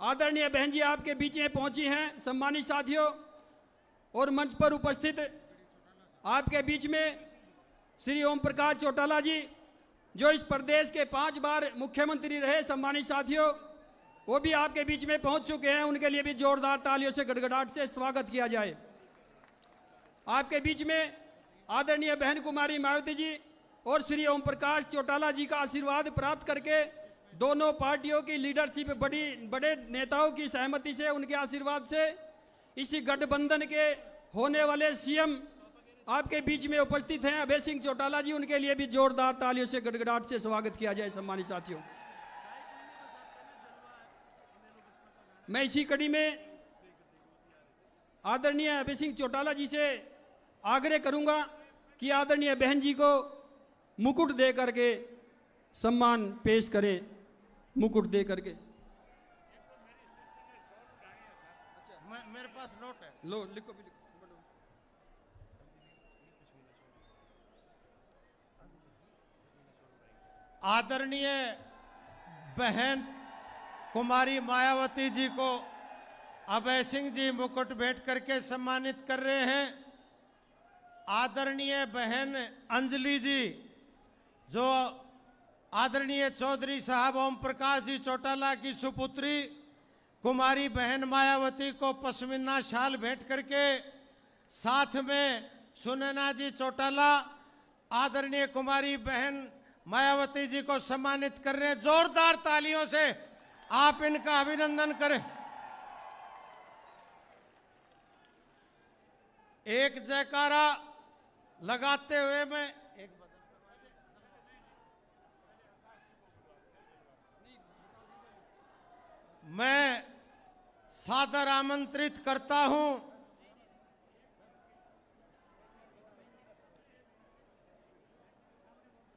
आदरणीय बहन जी आपके बीच में पहुंची हैं। सम्मानित साथियों और मंच पर उपस्थित आपके बीच में श्री ओम प्रकाश चौटाला जी, जो इस प्रदेश के 5 बार मुख्यमंत्री रहे। सम्मानित साथियों, वो भी आपके बीच में पहुंच चुके हैं। उनके लिए भी जोरदार तालियों से गड़गड़ाहट से स्वागत किया जाए। आपके बीच में आदरणीय बहन कुमारी मायावती जी और श्री ओम प्रकाश चौटाला जी का आशीर्वाद प्राप्त करके दोनों पार्टियों की लीडरशिप, बड़े नेताओं की सहमति से, उनके आशीर्वाद से इसी गठबंधन के होने वाले सीएम आपके बीच में उपस्थित हैं अभय सिंह चौटाला जी। उनके लिए भी जोरदार तालियों से गड़गड़ाहट से स्वागत किया जाए। सम्मानित साथियों, मैं इसी कड़ी में आदरणीय अभय सिंह चौटाला जी से आग्रह करूंगा कि आदरणीय बहन जी को मुकुट दे करके सम्मान पेश करें। मुकुट दे करके। मेरे पास नोट है, लो लिखो भी लिखो। आदरणीय बहन कुमारी मायावती जी को अभय सिंह जी मुकुट भेंट करके सम्मानित कर रहे हैं। आदरणीय बहन अंजलि जी, जो आदरणीय चौधरी साहब ओम प्रकाश जी चौटाला की सुपुत्री कुमारी बहन मायावती को पश्मीना शाल भेंट करके, साथ में सुनैना जी चौटाला आदरणीय कुमारी बहन मायावती जी को सम्मानित कर रहे हैं। जोरदार तालियों से आप इनका अभिनंदन करें। एक जयकारा लगाते हुए मैं सादर आमंत्रित करता हूं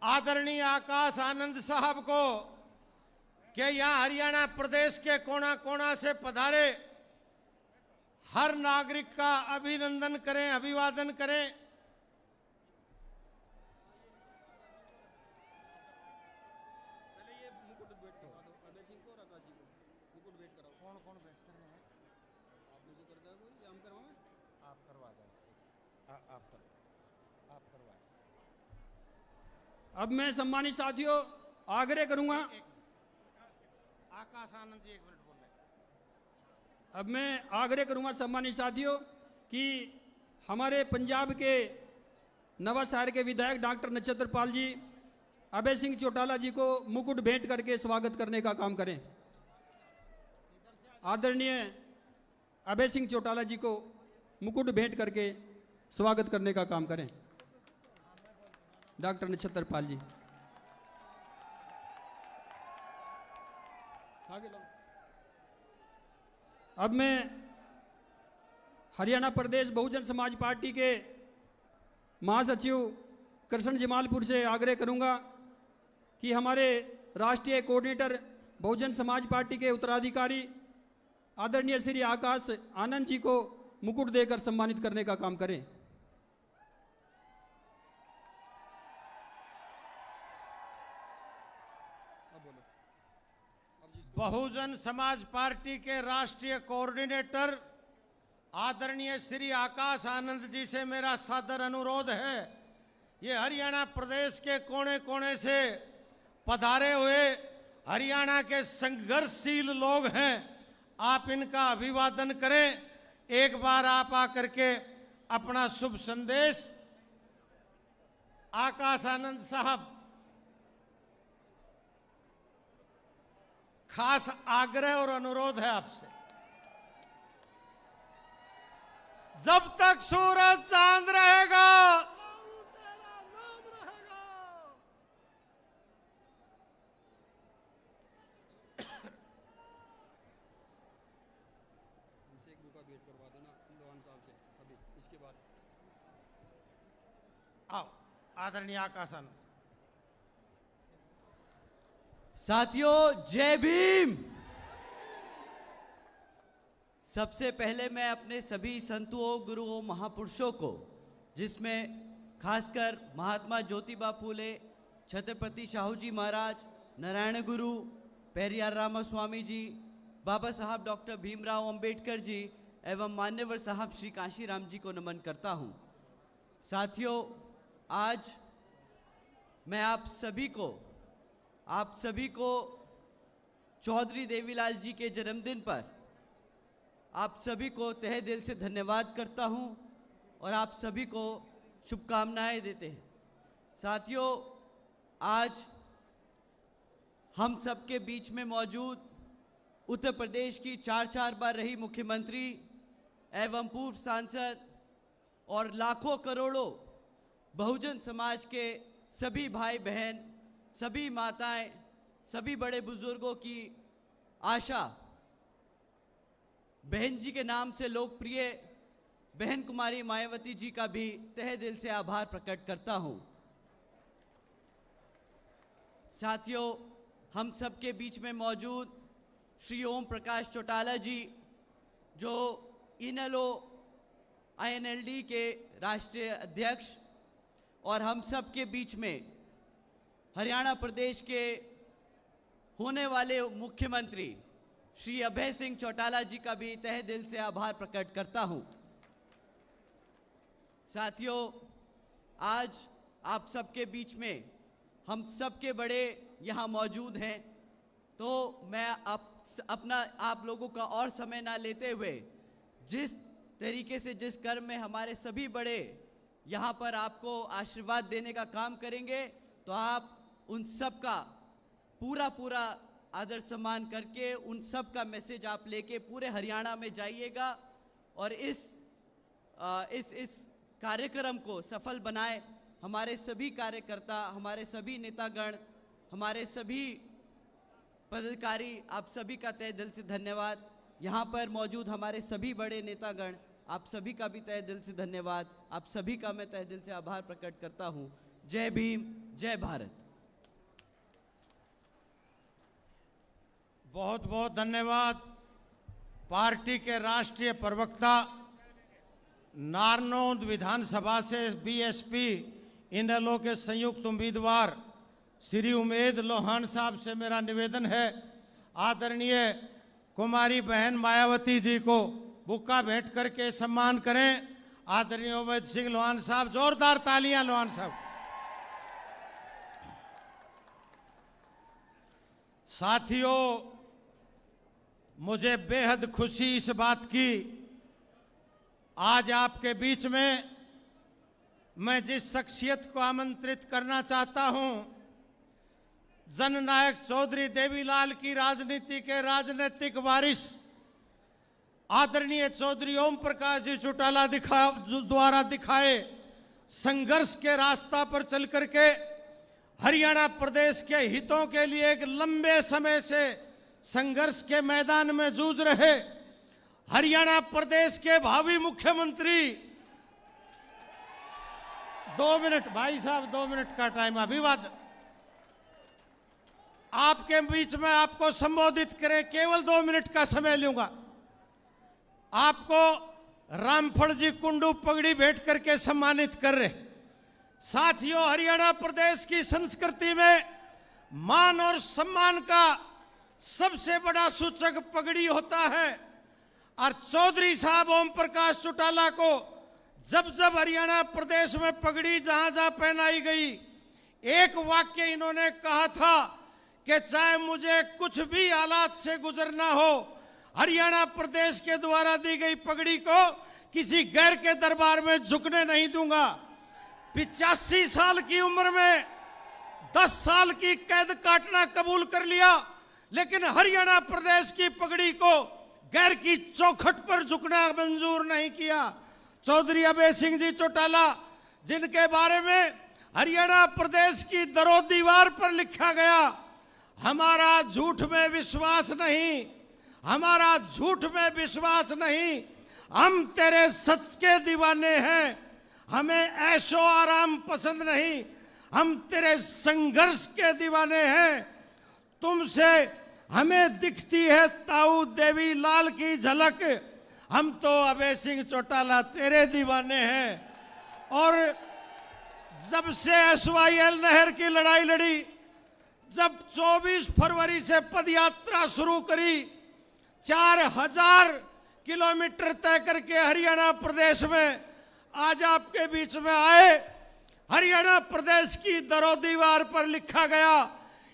आदरणीय आकाश आनंद साहब को कि यहां हरियाणा प्रदेश के कोना कोना से पधारे हर नागरिक का अभिनंदन करें, अभिवादन करें। अब मैं सम्मानित साथियों आग्रह करूंगा, आकाश आनंद जी 1 मिनट बोल रहे। अब मैं आग्रह करूंगा सम्मानित साथियों कि हमारे पंजाब के नवा शहर के विधायक डॉक्टर नक्षत्रपाल जी अभय सिंह चौटाला जी को मुकुट भेंट करके स्वागत करने का काम करें। आदरणीय अभय सिंह चौटाला जी को मुकुट भेंट करके स्वागत करने का काम करें। डॉक्टर नक्षत्रपाल जी आगे लो। अब मैं हरियाणा प्रदेश बहुजन समाज पार्टी के महासचिव कृष्ण जमालपुर से आग्रह करूंगा कि हमारे राष्ट्रीय कोऑर्डिनेटर बहुजन समाज पार्टी के उत्तराधिकारी आदरणीय श्री आकाश आनंद जी को मुकुट देकर सम्मानित करने का काम करें। बहुजन समाज पार्टी के राष्ट्रीय कोऑर्डिनेटर आदरणीय श्री आकाश आनंद जी से मेरा सादर अनुरोध है, ये हरियाणा प्रदेश के कोने कोने से पधारे हुए हरियाणा के संघर्षशील लोग हैं, आप इनका अभिवादन करें। एक बार आप आकर के अपना शुभ संदेश। आकाश आनंद साहब, खास आग्रह और अनुरोध है आपसे, जब तक सूरज चांद रहेगा आओ आदरणीय आकाश आनंद। साथियों जय भीम। सबसे पहले मैं अपने सभी संतों, गुरुओं, महापुरुषों को, जिसमें खासकर महात्मा ज्योतिबा फूले, छत्रपति शाहू जी महाराज, नारायण गुरु, पेरियार रामास्वामी जी, बाबा साहब डॉक्टर भीमराव अंबेडकर जी एवं मान्यवर साहब श्री कांशीराम जी को नमन करता हूं। साथियों, आज मैं आप सभी को चौधरी देवीलाल जी के जन्मदिन पर आप सभी को तहे दिल से धन्यवाद करता हूं और आप सभी को शुभकामनाएं देते हैं। साथियों, आज हम सबके बीच में मौजूद उत्तर प्रदेश की 4 बार रही मुख्यमंत्री एवं पूर्व सांसद और लाखों करोड़ों बहुजन समाज के सभी भाई बहन, सभी माताएं, सभी बड़े बुजुर्गों की आशा बहन जी के नाम से लोकप्रिय बहन कुमारी मायावती जी का भी तहे दिल से आभार प्रकट करता हूं। साथियों, हम सबके बीच में मौजूद श्री ओम प्रकाश चौटाला जी, जो इनेलो INLD के राष्ट्रीय अध्यक्ष और हम सब के बीच में हरियाणा प्रदेश के होने वाले मुख्यमंत्री श्री अभय सिंह चौटाला जी का भी तहे दिल से आभार प्रकट करता हूं। साथियों, आज आप सबके बीच में हम सबके बड़े यहाँ मौजूद हैं, तो मैं आप लोगों का और समय ना लेते हुए जिस तरीके से जिस कर्म में हमारे सभी बड़े यहाँ पर आपको आशीर्वाद देने का काम करेंगे, तो आप उन सब का पूरा आदर सम्मान करके उन सब का मैसेज आप लेके पूरे हरियाणा में जाइएगा और इस कार्यक्रम को सफल बनाए। हमारे सभी कार्यकर्ता, हमारे सभी नेतागण, हमारे सभी पदाधिकारी, आप सभी का तहे दिल से धन्यवाद। यहाँ पर मौजूद हमारे सभी बड़े नेतागण, आप सभी का भी तहे दिल से धन्यवाद। आप सभी का मैं तहे दिल से आभार प्रकट करता हूँ। जय भीम, जय भारत। बहुत बहुत धन्यवाद। पार्टी के राष्ट्रीय प्रवक्ता, नारनौंद विधानसभा से BSP इनेलो के संयुक्त उम्मीदवार श्री उमेद लोहान साहब से मेरा निवेदन है, आदरणीय कुमारी बहन मायावती जी को बुक्का भेंट करके सम्मान करें। आदरणीय उमेद सिंह लोहान साहब, जोरदार तालियां लोहान साहब। साथियों, मुझे बेहद खुशी इस बात की, आज आपके बीच में मैं जिस शख्सियत को आमंत्रित करना चाहता हूं, जननायक चौधरी देवीलाल की राजनीति के राजनीतिक वारिस आदरणीय चौधरी ओम प्रकाश जी चौटाला द्वारा दिखाए संघर्ष के रास्ता पर चल करके हरियाणा प्रदेश के हितों के लिए एक लंबे समय से संघर्ष के मैदान में जूझ रहे हरियाणा प्रदेश के भावी मुख्यमंत्री। 2 मिनट भाई साहब, 2 मिनट का टाइम। अभिवादन आपके बीच में आपको संबोधित करें, केवल 2 मिनट का समय लूंगा। आपको रामफल जी कुंडू पगड़ी भेंट करके सम्मानित कर रहे। साथियों, हरियाणा प्रदेश की संस्कृति में मान और सम्मान का सबसे बड़ा सूचक पगड़ी होता है और चौधरी साहब ओम प्रकाश चौटाला को जब जब हरियाणा प्रदेश में पगड़ी जहां जहां पहनाई गई, एक वाक्य इन्होंने कहा था कि चाहे मुझे कुछ भी हालात से गुजरना हो, हरियाणा प्रदेश के द्वारा दी गई पगड़ी को किसी गैर के दरबार में झुकने नहीं दूंगा। 85 साल की उम्र में 10 साल की कैद काटना कबूल कर लिया, लेकिन हरियाणा प्रदेश की पगड़ी को गैर की चौखट पर झुकना मंजूर नहीं किया। चौधरी अभय सिंह जी चौटाला, जिनके बारे में हरियाणा प्रदेश की दरो दीवार पर लिखा गया, हमारा झूठ में विश्वास नहीं, हमारा झूठ में विश्वास नहीं, हम तेरे सच के दीवाने हैं, हमें ऐशो आराम पसंद नहीं, हम तेरे संघर्ष के दीवाने हैं। तुमसे हमें दिखती है ताऊ देवी लाल की झलक, हम तो अभय सिंह चौटाला तेरे दीवाने हैं। और जब से SYL नहर की लड़ाई लड़ी, जब 24 फरवरी से पदयात्रा शुरू करी, 4000 किलोमीटर तय करके हरियाणा प्रदेश में आज आपके बीच में आए। हरियाणा प्रदेश की दरो दीवार पर लिखा गया,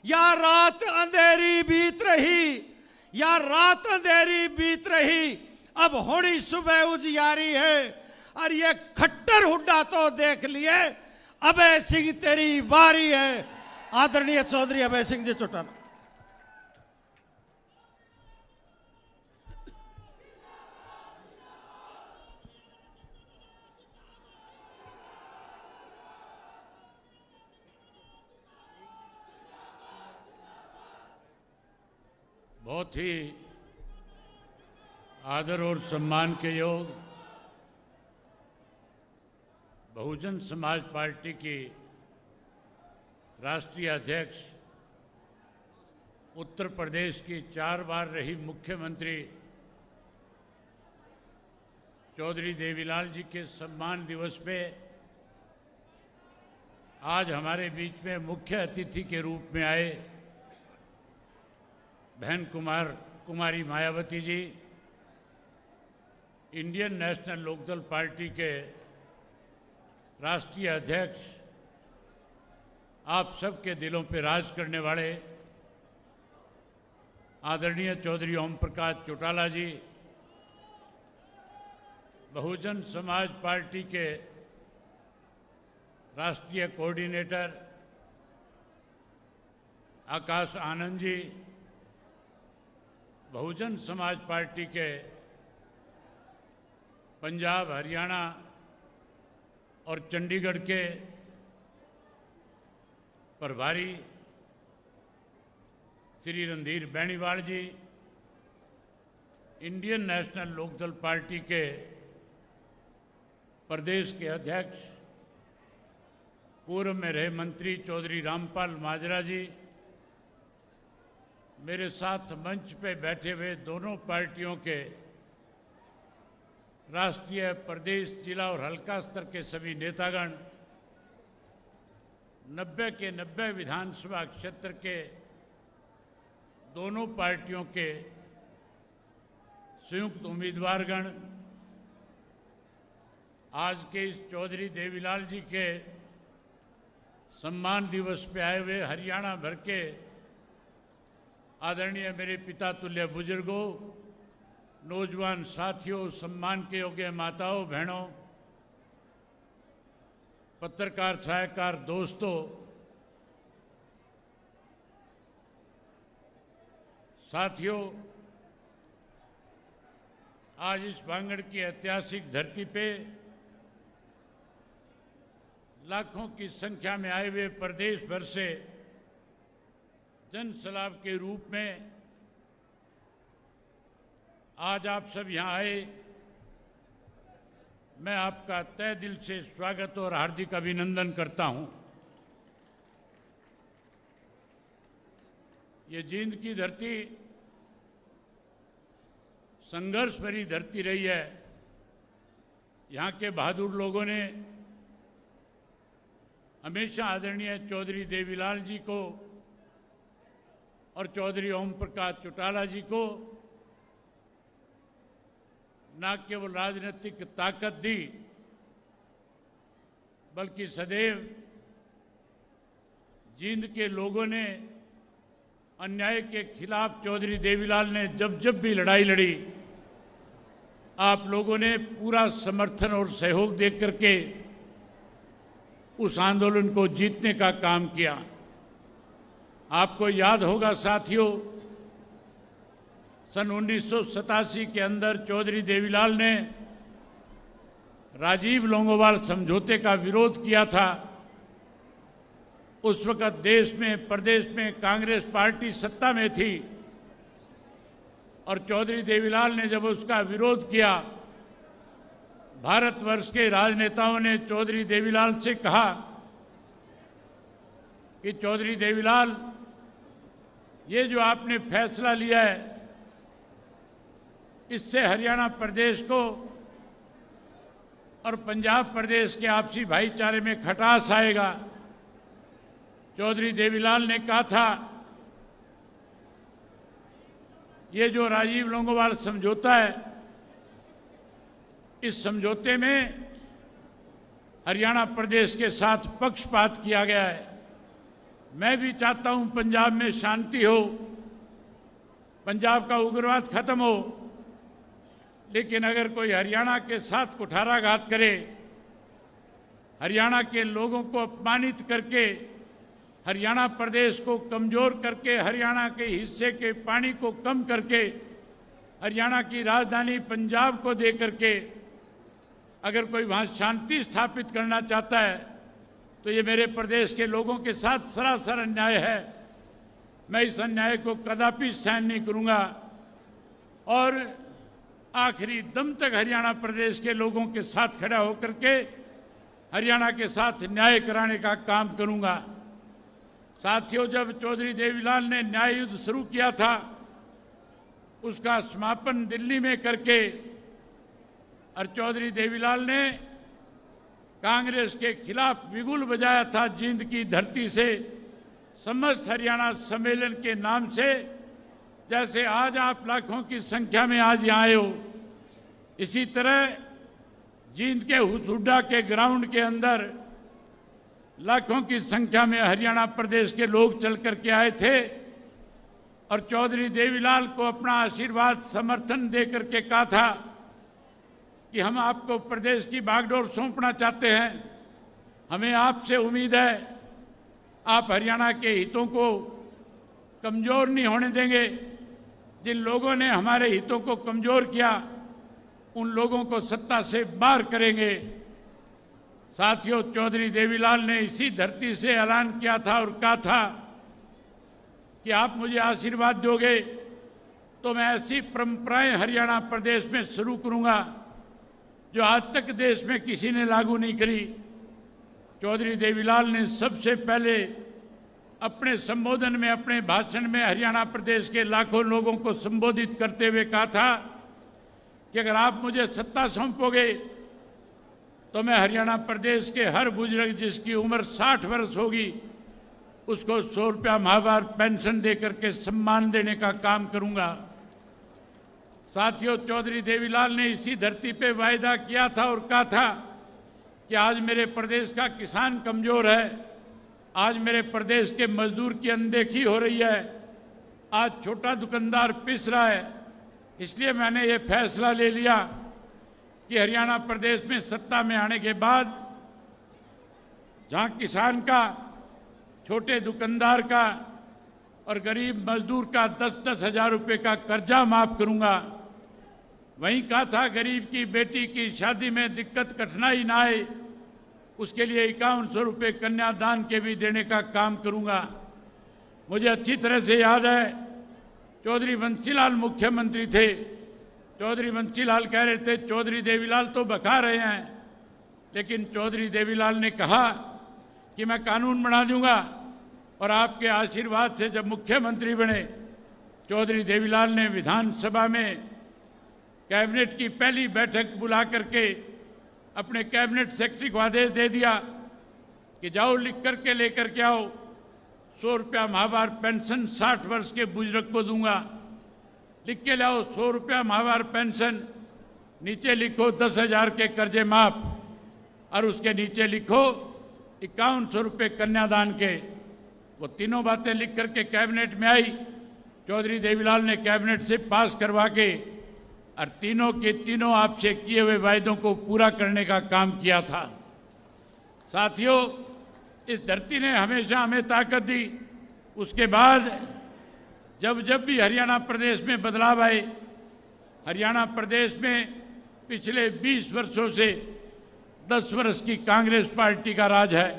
या रात अंधेरी बीत रही, या रात अंधेरी बीत रही, अब होनी सुबह उजियारी है। और ये खट्टर हुड्डा तो देख लिए, अभय सिंह तेरी बारी है। आदरणीय चौधरी अभय सिंह जी चौटाला। बहुत ही आदर और सम्मान के योग बहुजन समाज पार्टी की राष्ट्रीय अध्यक्ष, उत्तर प्रदेश की 4 बार रही मुख्यमंत्री चौधरी देवीलाल जी के सम्मान दिवस पे आज हमारे बीच में मुख्य अतिथि के रूप में आए बहन कुमारी Mayawati ji, Indian national Lokdal party के राष्ट्रीय अध्यक्ष, आप सबके दिलों पे राज करने वाले आदरणीय चौधरी ओम प्रकाश चौटाला जी, बहुजन समाज पार्टी के राष्ट्रीय कोऑर्डिनेटर आकाश आनंद जी, बहुजन समाज पार्टी के पंजाब, हरियाणा और चंडीगढ़ के प्रभारी श्री रणधीर बेनीवाल जी, इंडियन नेशनल लोकदल पार्टी के प्रदेश के अध्यक्ष, पूर्व में रहे मंत्री चौधरी रामपाल माजरा जी, मेरे साथ मंच पे बैठे हुए दोनों पार्टियों के राष्ट्रीय, प्रदेश, जिला और हल्का स्तर के सभी नेतागण, 90 के 90 विधानसभा क्षेत्र के दोनों पार्टियों के संयुक्त उम्मीदवारगण, आज के इस चौधरी देवीलाल जी के सम्मान दिवस पे आए हुए हरियाणा भर के आदरणीय मेरे पिता तुल्य बुजुर्गों, नौजवान साथियों, सम्मान के योग्य माताओं, बहनों, पत्रकार, छायाकार दोस्तों, साथियों, आज इस भांगड़ की ऐतिहासिक धरती पे लाखों की संख्या में आए हुए प्रदेश भर से जन सलाब के रूप में आज आप सब यहाँ आए, मैं आपका तहे दिल से स्वागत और हार्दिक अभिनंदन करता हूँ। ये जींद की धरती संघर्ष भरी धरती रही है। यहाँ के बहादुर लोगों ने हमेशा आदरणीय चौधरी देवीलाल जी को और चौधरी ओम प्रकाश चौटाला जी को न केवल राजनीतिक ताकत दी, बल्कि सदैव जींद के लोगों ने अन्याय के खिलाफ चौधरी देवीलाल ने जब जब भी लड़ाई लड़ी, आप लोगों ने पूरा समर्थन और सहयोग दे करके उस आंदोलन को जीतने का काम किया। आपको याद होगा साथियों, सन 1987 के अंदर चौधरी देवीलाल ने राजीव लोंगोवाल समझौते का विरोध किया था। उस वक्त देश में, प्रदेश में कांग्रेस पार्टी सत्ता में थी और चौधरी देवीलाल ने जब उसका विरोध किया, भारतवर्ष के राजनेताओं ने चौधरी देवीलाल से कहा कि चौधरी देवीलाल, ये जो आपने फैसला लिया है, इससे हरियाणा प्रदेश को और पंजाब प्रदेश के आपसी भाईचारे में खटास आएगा। चौधरी देवीलाल ने कहा था ये जो राजीव लोंगोवाल समझौता है, इस समझौते में हरियाणा प्रदेश के साथ पक्षपात किया गया है। मैं भी चाहता हूं पंजाब में शांति हो, पंजाब का उग्रवाद खत्म हो, लेकिन अगर कोई हरियाणा के साथ कुठाराघात करे, हरियाणा के लोगों को अपमानित करके, हरियाणा प्रदेश को कमजोर करके, हरियाणा के हिस्से के पानी को कम करके, हरियाणा की राजधानी पंजाब को दे करके अगर कोई वहां शांति स्थापित करना चाहता है, तो ये मेरे प्रदेश के लोगों के साथ सरासर अन्याय है। मैं इस अन्याय को कदापि सहन नहीं करूंगा और आखिरी दम तक हरियाणा प्रदेश के लोगों के साथ खड़ा होकर के हरियाणा के साथ न्याय कराने का काम करूंगा। साथियों, जब चौधरी देवीलाल ने न्याय युद्ध शुरू किया था, उसका समापन दिल्ली में करके और चौधरी देवीलाल ने कांग्रेस के खिलाफ बिगुल बजाया था जींद की धरती से, समस्त हरियाणा सम्मेलन के नाम से। जैसे आज आप लाखों की संख्या में आज यहाँ आए हो, इसी तरह जींद के हुसुड्डा के ग्राउंड के अंदर लाखों की संख्या में हरियाणा प्रदेश के लोग चल करके आए थे और चौधरी देवीलाल को अपना आशीर्वाद समर्थन दे करके कहा था कि हम आपको प्रदेश की बागडोर सौंपना चाहते हैं, हमें आपसे उम्मीद है आप हरियाणा के हितों को कमजोर नहीं होने देंगे। जिन लोगों ने हमारे हितों को कमजोर किया, उन लोगों को सत्ता से बाहर करेंगे। साथियों, चौधरी देवीलाल ने इसी धरती से ऐलान किया था और कहा था कि आप मुझे आशीर्वाद दोगे तो मैं ऐसी परंपराएं हरियाणा प्रदेश में शुरू करूंगा जो आज तक देश में किसी ने लागू नहीं करी। चौधरी देवीलाल ने सबसे पहले अपने संबोधन में, अपने भाषण में हरियाणा प्रदेश के लाखों लोगों को संबोधित करते हुए कहा था कि अगर आप मुझे सत्ता सौंपोगे तो मैं हरियाणा प्रदेश के हर बुजुर्ग जिसकी उम्र 60 वर्ष होगी उसको 100 रुपया माहवार पेंशन दे करके सम्मान देने का काम करूंगा। साथियों, चौधरी देवीलाल ने इसी धरती पे वायदा किया था और कहा था कि आज मेरे प्रदेश का किसान कमजोर है, आज मेरे प्रदेश के मजदूर की अनदेखी हो रही है, आज छोटा दुकानदार पिस रहा है। इसलिए मैंने ये फैसला ले लिया कि हरियाणा प्रदेश में सत्ता में आने के बाद जहां किसान का, छोटे दुकानदार का और गरीब मजदूर का 10-10 हजार रुपये का कर्जा माफ करूंगा, वहीं कहा था गरीब की बेटी की शादी में दिक्कत कठिनाई ना आए उसके लिए 5100 रुपये कन्यादान के भी देने का काम करूंगा। मुझे अच्छी तरह से याद है, चौधरी बंसीलाल मुख्यमंत्री थे। चौधरी बंसीलाल कह रहे थे चौधरी देवीलाल तो बका रहे हैं, लेकिन चौधरी देवीलाल ने कहा कि मैं कानून बना दूंगा। और आपके आशीर्वाद से जब मुख्यमंत्री बने, चौधरी देवीलाल ने विधानसभा में कैबिनेट की पहली बैठक बुला करके अपने कैबिनेट सेक्रेटरी को आदेश दे दिया कि जाओ लिख करके लेकर के आओ, 100 रुपया माहवार पेंशन 60 वर्ष के बुजुर्ग को दूंगा। लिख के लाओ 100 रुपया माहवार पेंशन, नीचे लिखो 10,000 के कर्जे माफ और उसके नीचे लिखो 5100 रुपये कन्यादान के। वो तीनों बातें लिख करके कैबिनेट में आई। चौधरी देवीलाल ने कैबिनेट से पास करवा के और तीनों के तीनों आपसे किए हुए वायदों को पूरा करने का काम किया था। साथियों, इस धरती ने हमेशा हमें ताकत दी। उसके बाद जब जब भी हरियाणा प्रदेश में बदलाव आए, हरियाणा प्रदेश में पिछले 20 वर्षों से 10 वर्ष की कांग्रेस पार्टी का राज है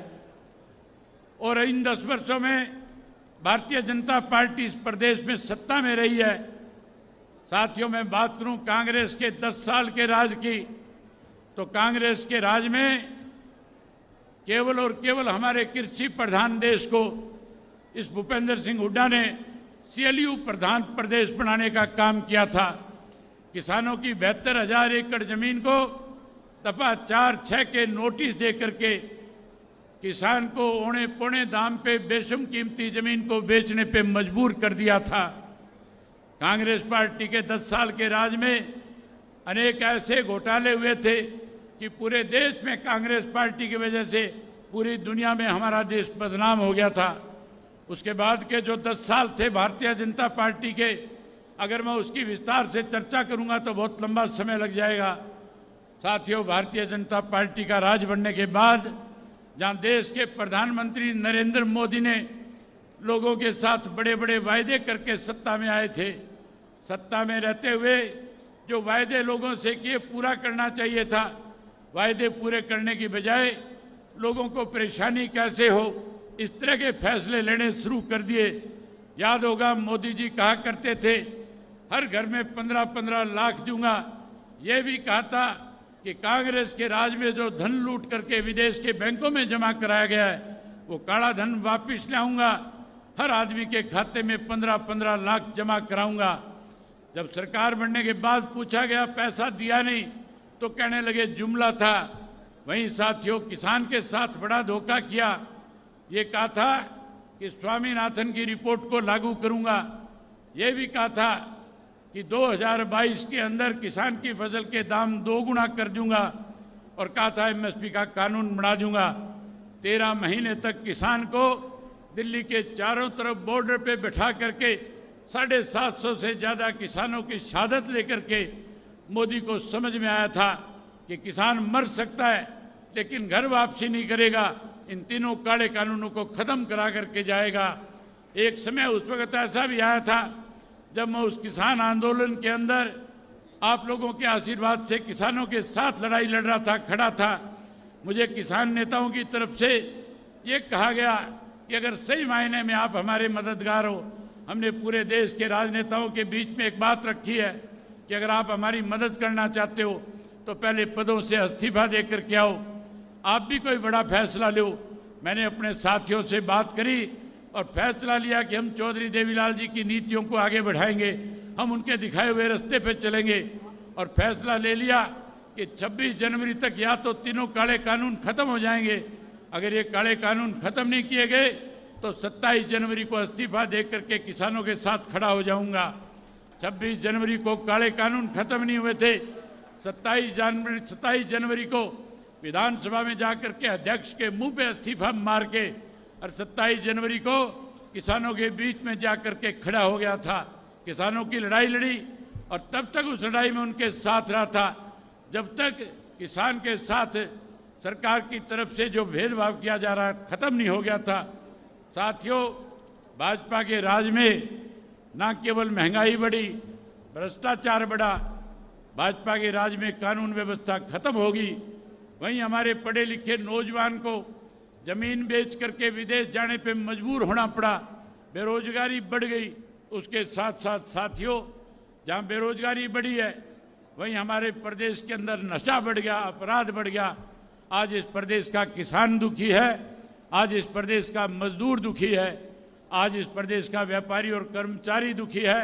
और इन 10 वर्षों में भारतीय जनता पार्टी इस प्रदेश में सत्ता में रही है। साथियों, मैं बात करूं कांग्रेस के 10 साल के राज की, तो कांग्रेस के राज में केवल और केवल हमारे कृषि प्रधान देश को इस भूपेंद्र सिंह हुड्डा ने CLU प्रधान प्रदेश बनाने का काम किया था। किसानों की 72,000 एकड़ जमीन को दफा 4-6 के नोटिस दे करके किसान को औने पौने दाम पे बेशुम कीमती जमीन को बेचने पे मजबूर कर दिया था। कांग्रेस पार्टी के 10 साल के राज में अनेक ऐसे घोटाले हुए थे कि पूरे देश में कांग्रेस पार्टी की वजह से पूरी दुनिया में हमारा देश बदनाम हो गया था। उसके बाद के जो 10 साल थे भारतीय जनता पार्टी के, अगर मैं उसकी विस्तार से चर्चा करूंगा तो बहुत लंबा समय लग जाएगा। साथियों, भारतीय जनता पार्टी का राज बनने के बाद जहां देश के प्रधानमंत्री नरेंद्र मोदी ने लोगों के साथ बड़े बड़े वायदे करके सत्ता में आए थे, सत्ता में रहते हुए जो वायदे लोगों से किए पूरा करना चाहिए था, वायदे पूरे करने की बजाय लोगों को परेशानी कैसे हो इस तरह के फैसले लेने शुरू कर दिए। याद होगा मोदी जी कहा करते थे हर घर में 15-15 लाख दूंगा। ये भी कहा था कि कांग्रेस के राज में जो धन लूट करके विदेश के बैंकों में जमा कराया गया है वो काला धन वापिस लाऊंगा, हर आदमी के खाते में 15-15 लाख जमा कराऊंगा। जब सरकार बनने के बाद पूछा गया पैसा दिया नहीं तो कहने लगे जुमला था। वहीं साथियों, किसान के साथ बड़ा धोखा किया। ये कहा था कि स्वामीनाथन की रिपोर्ट को लागू करूंगा। ये भी कहा था कि 2022 के अंदर किसान की फसल के दाम 2 गुना कर दूंगा और कहा था एमएसपी का कानून बना दूंगा। 13 महीने तक किसान को दिल्ली के चारों तरफ बॉर्डर पे बैठा करके 750 से ज्यादा किसानों की शहादत लेकर के मोदी को समझ में आया था कि किसान मर सकता है लेकिन घर वापसी नहीं करेगा, इन तीनों काले कानूनों को खत्म करा करके जाएगा। एक समय उस वक्त ऐसा भी आया था जब मैं उस किसान आंदोलन के अंदर आप लोगों के आशीर्वाद से किसानों के साथ लड़ाई लड़ रहा था, खड़ा था। मुझे किसान नेताओं की तरफ से ये कहा गया कि अगर सही मायने में आप हमारे मददगार हो, हमने पूरे देश के राजनेताओं के बीच में एक बात रखी है कि अगर आप हमारी मदद करना चाहते हो तो पहले पदों से इस्तीफा देकर के आओ, आप भी कोई बड़ा फैसला लो। मैंने अपने साथियों से बात करी और फैसला लिया कि हम चौधरी देवीलाल जी की नीतियों को आगे बढ़ाएंगे, हम उनके दिखाए हुए रास्ते पे चलेंगे। और फैसला ले लिया कि 26 जनवरी तक या तो तीनों काले कानून खत्म हो जाएंगे, अगर ये काले कानून खत्म नहीं किए गए तो 27 जनवरी को इस्तीफा दे करके किसानों के साथ खड़ा हो जाऊंगा। 26 जनवरी को काले कानून खत्म नहीं हुए थे। 27 जनवरी को विधानसभा में जाकर के अध्यक्ष के मुंह पे इस्तीफा मार के और 27 जनवरी को किसानों के बीच में जाकर के खड़ा हो गया था, किसानों की लड़ाई लड़ी और तब तक उस लड़ाई में उनके साथ रहा था जब तक किसान के साथ सरकार की तरफ से जो भेदभाव किया जा रहा है खत्म नहीं हो गया था। साथियों, भाजपा के राज में न केवल महंगाई बढ़ी, भ्रष्टाचार बढ़ा, भाजपा के राज में कानून व्यवस्था खत्म होगी। वहीं हमारे पढ़े लिखे नौजवान को जमीन बेच करके विदेश जाने पे मजबूर होना पड़ा, बेरोजगारी बढ़ गई। उसके साथ साथ साथियों, जहां बेरोजगारी बढ़ी है वहीं हमारे प्रदेश के अंदर नशा बढ़ गया, अपराध बढ़ गया। आज इस प्रदेश का किसान दुखी है, आज इस प्रदेश का मजदूर दुखी है, आज इस प्रदेश का व्यापारी और कर्मचारी दुखी है।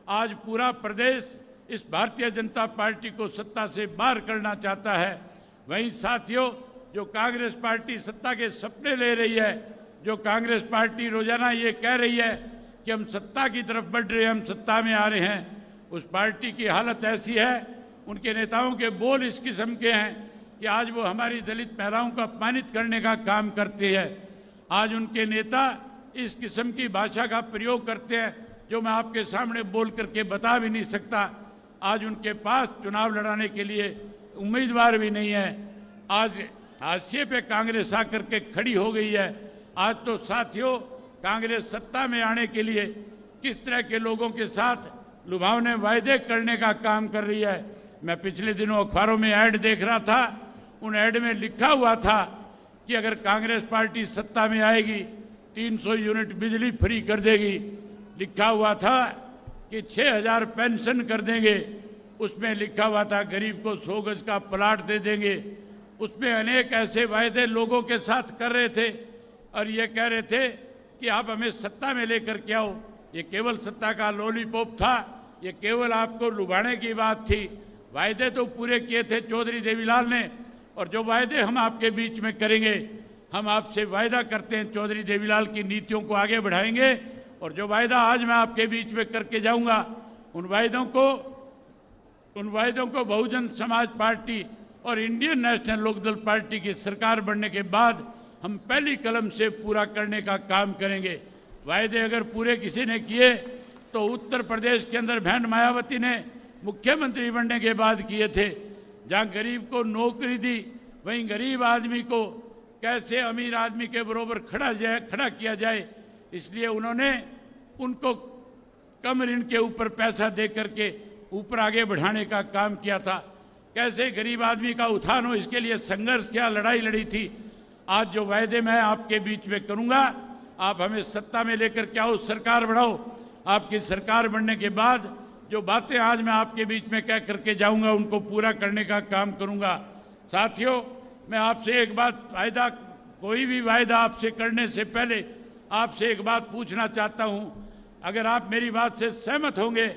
आज पूरा प्रदेश इस भारतीय जनता पार्टी को सत्ता से बाहर करना चाहता है। वहीं साथियों, जो कांग्रेस पार्टी सत्ता के सपने ले रही है, जो कांग्रेस पार्टी रोजाना ये कह रही है कि हम सत्ता की तरफ बढ़ रहे हैं, हम सत्ता में आ रहे हैं, उस पार्टी की हालत ऐसी है, उनके नेताओं के बोल इस किस्म के हैं कि आज वो हमारी दलित महिलाओं को अपमानित करने का काम करते हैं। आज उनके नेता इस किस्म की भाषा का प्रयोग करते हैं जो मैं आपके सामने बोल करके बता भी नहीं सकता। आज उनके पास चुनाव लड़ाने के लिए उम्मीदवार भी नहीं है। आज हाशिए पे कांग्रेस आकर के खड़ी हो गई है। आज तो साथियों, कांग्रेस सत्ता में आने के लिए किस तरह के लोगों के साथ लुभावने वायदे करने का काम कर रही है। मैं पिछले दिनों अखबारों में ऐड देख रहा था, उन ऐड में लिखा हुआ था कि अगर कांग्रेस पार्टी सत्ता में आएगी 300 यूनिट बिजली फ्री कर देगी। लिखा हुआ था कि 6000 पेंशन कर देंगे। उसमें लिखा हुआ था गरीब को 100 गज का प्लाट दे देंगे। उसमें अनेक ऐसे वायदे लोगों के साथ कर रहे थे और ये कह रहे थे कि आप हमें सत्ता में लेकर के आओ। ये केवल सत्ता का लॉलीपॉप था, ये केवल आपको लुभाने की बात थी। वायदे तो पूरे किए थे चौधरी देवीलाल ने, और जो वायदे हम आपके बीच में करेंगे, हम आपसे वायदा करते हैं चौधरी देवीलाल की नीतियों को आगे बढ़ाएंगे। और जो वायदा आज मैं आपके बीच में करके जाऊंगा उन वायदों को बहुजन समाज पार्टी और इंडियन नेशनल लोकदल पार्टी की सरकार बनने के बाद हम पहली कलम से पूरा करने का काम करेंगे। वायदे अगर पूरे किसी ने किए तो उत्तर प्रदेश के अंदर बहन मायावती ने मुख्यमंत्री बनने के बाद किए थे। जहां गरीब को नौकरी दी, वहीं गरीब आदमी को कैसे अमीर आदमी के बरोबर खड़ा किया जाए, इसलिए उन्होंने उनको कम ऋण के ऊपर पैसा दे करके ऊपर आगे बढ़ाने का काम किया था। कैसे गरीब आदमी का उत्थान हो, इसके लिए संघर्ष किया, लड़ाई लड़ी थी। आज जो वायदे मैं आपके बीच में करूंगा, आप हमें सत्ता में लेकर के आओ, सरकार बढ़ाओ। आपकी सरकार बनने के बाद जो बातें आज मैं आपके बीच में कह करके जाऊंगा, उनको पूरा करने का काम करूंगा। साथियों, मैं आपसे एक बात कोई भी वायदा आपसे करने से पहले आपसे एक बात पूछना चाहता हूं। अगर आप मेरी बात से सहमत होंगे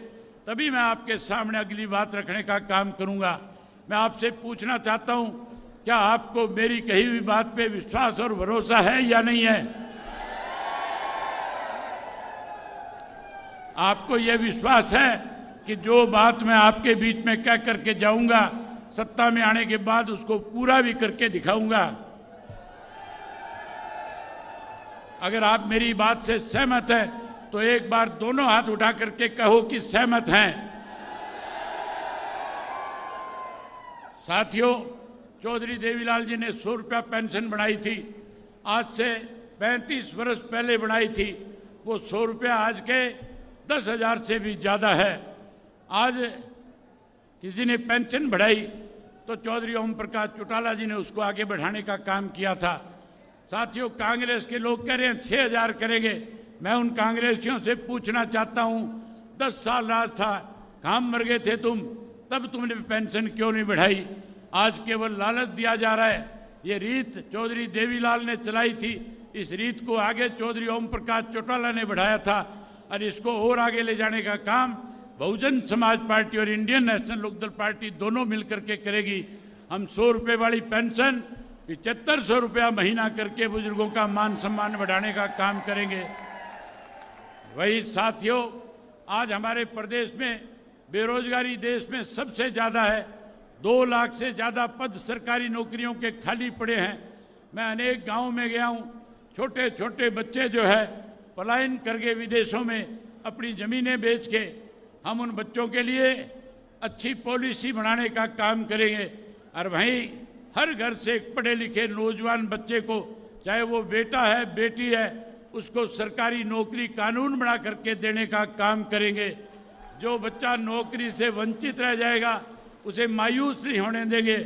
तभी मैं आपके सामने अगली बात रखने का काम करूंगा। मैं आपसे पूछना चाहता हूं, क्या आपको मेरी कही हुई बात पे विश्वास और भरोसा है या नहीं है? आपको यह विश्वास है कि जो बात मैं आपके बीच में कह करके जाऊंगा, सत्ता में आने के बाद उसको पूरा भी करके दिखाऊंगा? अगर आप मेरी बात से सहमत हैं तो एक बार दोनों हाथ उठा करके कहो कि सहमत हैं। साथियों, चौधरी देवीलाल जी ने 100 रुपया पेंशन बढ़ाई थी, आज से 35 वर्ष पहले बढ़ाई थी। वो 100 रुपया आज के 10,000 से भी ज्यादा है। आज किसी ने पेंशन बढ़ाई तो चौधरी ओम प्रकाश चौटाला जी ने उसको आगे बढ़ाने का काम किया था। साथियों, कांग्रेस के लोग कह रहे हैं 6,000 करेंगे। मैं उन कांग्रेसियों से पूछना चाहता हूं, 10 साल राज था, काम मर गए थे तुम, तब तुमने पेंशन क्यों नहीं बढ़ाई? आज केवल लालच दिया जा रहा है। ये रीत चौधरी देवीलाल ने चलाई थी, इस रीत को आगे चौधरी ओम प्रकाश चौटाला ने बढ़ाया था और इसको और आगे ले जाने का काम बहुजन समाज पार्टी और इंडियन नेशनल लोकदल पार्टी दोनों मिलकर के करेगी। हम 100 रुपये वाली पेंशन 7500 रुपया महीना करके बुजुर्गों का मान सम्मान बढ़ाने का काम करेंगे। वही साथियों, आज हमारे प्रदेश में बेरोजगारी देश में सबसे ज्यादा है। 2 लाख से ज्यादा पद सरकारी नौकरियों के खाली पड़े हैं। मैं अनेक गांवों में गया हूं, छोटे छोटे बच्चे जो है पलायन करके विदेशों में अपनी जमीनें बेच के, हम उन बच्चों के लिए अच्छी पॉलिसी बनाने का काम करेंगे। और वहीं हर घर से एक पढ़े लिखे नौजवान बच्चे को, चाहे वो बेटा है बेटी है, उसको सरकारी नौकरी कानून बना करके देने का काम करेंगे। जो बच्चा नौकरी से वंचित रह जाएगा उसे मायूस नहीं होने देंगे।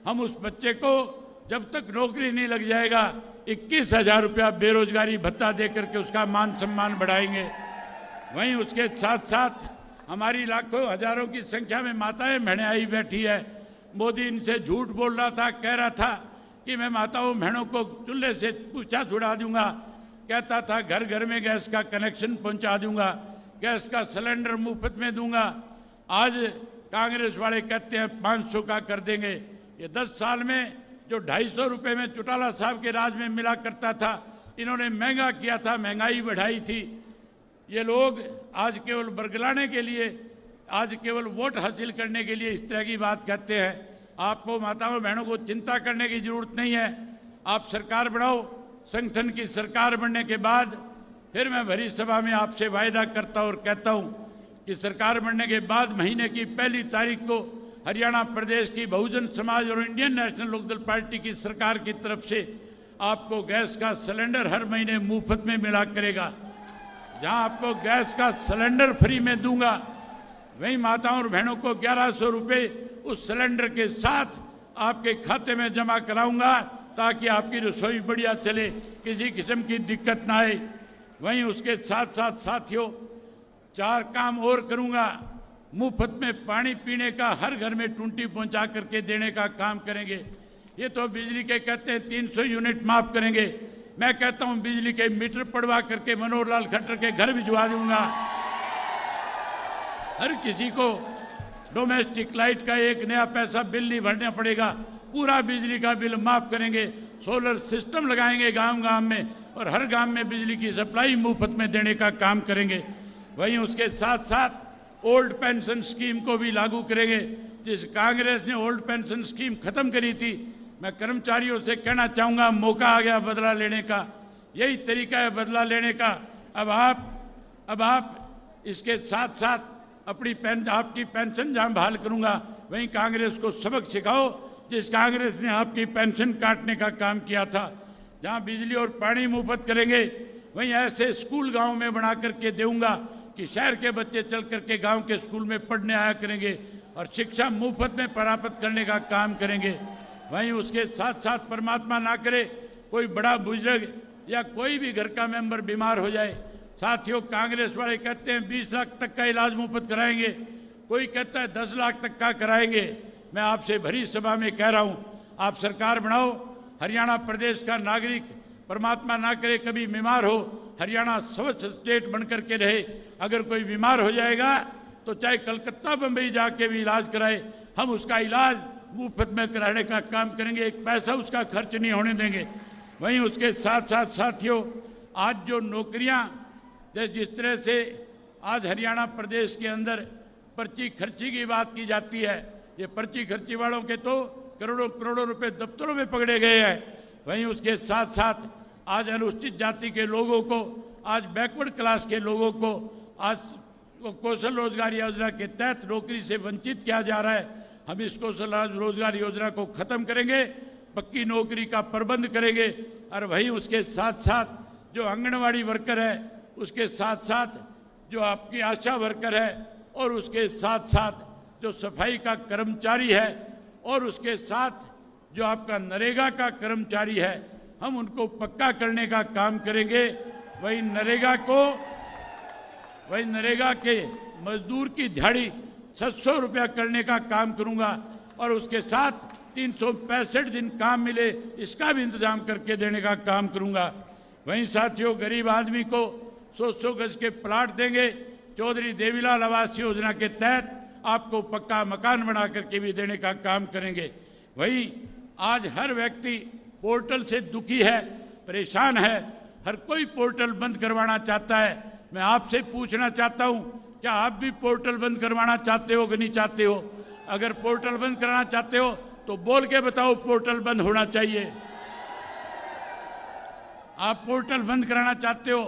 हम उस बच्चे को जब तक नौकरी नहीं लग जाएगा 21,000 रुपया बेरोजगारी भत्ता दे करके उसका मान सम्मान बढ़ाएंगे। वहीं उसके साथ साथ हमारी लाखों हजारों की संख्या में माताएं बहनें आई बैठी है। मोदी इनसे झूठ बोल रहा था, कह रहा था कि मैं माताओं बहनों को चूल्हे से पूछा छुड़ा दूंगा, कहता था घर घर में गैस का कनेक्शन पहुंचा दूंगा, गैस का सिलेंडर मुफ्त में दूंगा। आज कांग्रेस वाले कहते हैं 500 का कर देंगे। ये 10 साल में जो 250 रुपये में चौटाला साहब के राज में मिला करता था, इन्होंने महंगा किया था, महंगाई बढ़ाई थी। ये लोग आज केवल बरगलाने के लिए, आज केवल वोट हासिल करने के लिए इस तरह की बात कहते हैं। आपको माताओं बहनों को चिंता करने की जरूरत नहीं है। आप सरकार बनाओ, संगठन की सरकार बनने के बाद फिर मैं भरी सभा में आपसे वायदा करता और कहता हूं कि सरकार बनने के बाद महीने की 1 तारीख को हरियाणा प्रदेश की बहुजन समाज और इंडियन नेशनल लोकदल पार्टी की सरकार की तरफ से आपको गैस का सिलेंडर हर महीने मुफ्त में मिला करेगा। जहां आपको गैस का सिलेंडर फ्री में दूंगा, वहीं माताओं और बहनों को 1100 रुपये उस सिलेंडर के साथ आपके खाते में जमा कराऊंगा, ताकि आपकी रसोई बढ़िया चले, किसी किस्म की दिक्कत ना आए। वहीं उसके साथ साथ साथियों 4 काम और करूंगा। मुफ्त में पानी पीने का हर घर में टूंटी पहुंचा करके देने का काम करेंगे। ये तो बिजली के कहते हैं 300 यूनिट माफ करेंगे, मैं कहता हूं बिजली के मीटर पड़वा करके मनोहर लाल खट्टर के घर भिजवा दूंगा। हर किसी को डोमेस्टिक लाइट का 1 नया पैसा बिल नहीं भरना पड़ेगा, पूरा बिजली का बिल माफ करेंगे। सोलर सिस्टम लगाएंगे गांव गांव में और हर गांव में बिजली की सप्लाई मुफ्त में देने का काम करेंगे। वहीं उसके साथ साथ ओल्ड पेंशन स्कीम को भी लागू करेंगे। जिस कांग्रेस ने ओल्ड पेंशन स्कीम खत्म करी थी, मैं कर्मचारियों से कहना चाहूंगा, मौका आ गया बदला लेने का, यही तरीका है बदला लेने का। अब आप इसके साथ साथ आपकी पेंशन जहां बहाल करूंगा, वहीं कांग्रेस को सबक सिखाओ जिस कांग्रेस ने आपकी पेंशन काटने का काम किया था। जहां बिजली और पानी मुफ्त करेंगे, वहीं ऐसे स्कूल गांव में बना करके दूंगा कि शहर के बच्चे चल करके गांव के स्कूल में पढ़ने आया करेंगे और शिक्षा मुफ्त में प्राप्त करने का काम करेंगे। वहीं उसके साथ साथ परमात्मा ना करे कोई बड़ा बुजुर्ग या कोई भी घर का मेंबर बीमार हो जाए। साथियों, कांग्रेस वाले कहते हैं 20 लाख तक का इलाज मुफ्त कराएंगे, कोई कहता है 10 लाख तक का कराएंगे। मैं आपसे भरी सभा में कह रहा हूं, आप सरकार बनाओ, हरियाणा प्रदेश का नागरिक परमात्मा ना करे कभी बीमार हो, हरियाणा स्वच्छ स्टेट बन करके रहे। अगर कोई बीमार हो जाएगा तो चाहे कलकत्ता बंबई जाके भी इलाज कराए, हम उसका इलाज मुफ्त में कराने का काम करेंगे, एक पैसा उसका खर्च नहीं होने देंगे। वहीं उसके साथ साथ साथियों, आज जो नौकरियां जिस तरह से आज हरियाणा प्रदेश के अंदर पर्ची खर्ची की बात की जाती है, ये पर्ची खर्ची वालों के तो करोड़ों करोड़ों रुपए दफ्तरों में पकड़े गए हैं। वहीं उसके साथ साथ आज अनुसूचित जाति के लोगों को, आज बैकवर्ड क्लास के लोगों को आज कौशल रोजगार योजना के तहत नौकरी से वंचित किया जा रहा है। हम इस कौशल रोजगार योजना को खत्म करेंगे, पक्की नौकरी का प्रबंध करेंगे। और वहीं उसके साथ साथ जो आंगनवाड़ी वर्कर है, उसके साथ साथ जो आपकी आशा वर्कर है, और उसके साथ साथ जो सफाई का कर्मचारी है, और उसके साथ जो आपका नरेगा का कर्मचारी है, हम उनको पक्का करने का काम करेंगे। वही नरेगा के मजदूर की दिहाड़ी 700 रुपया करने का काम करूंगा, और उसके साथ 365 दिन काम मिले इसका भी इंतजाम करके देने का काम करूंगा। वहीं साथियों, गरीब आदमी को 100 गज के प्लाट देंगे। चौधरी देवीलाल आवास योजना के तहत आपको पक्का मकान बना करके भी देने का काम करेंगे। वहीं आज हर व्यक्ति पोर्टल से दुखी है, परेशान है, हर कोई पोर्टल बंद करवाना चाहता है। मैं आपसे पूछना चाहता हूं, क्या आप भी पोर्टल बंद करवाना चाहते हो कि नहीं चाहते हो? अगर पोर्टल बंद कराना चाहते हो तो बोल के बताओ पोर्टल बंद होना चाहिए। आप पोर्टल बंद कराना चाहते हो,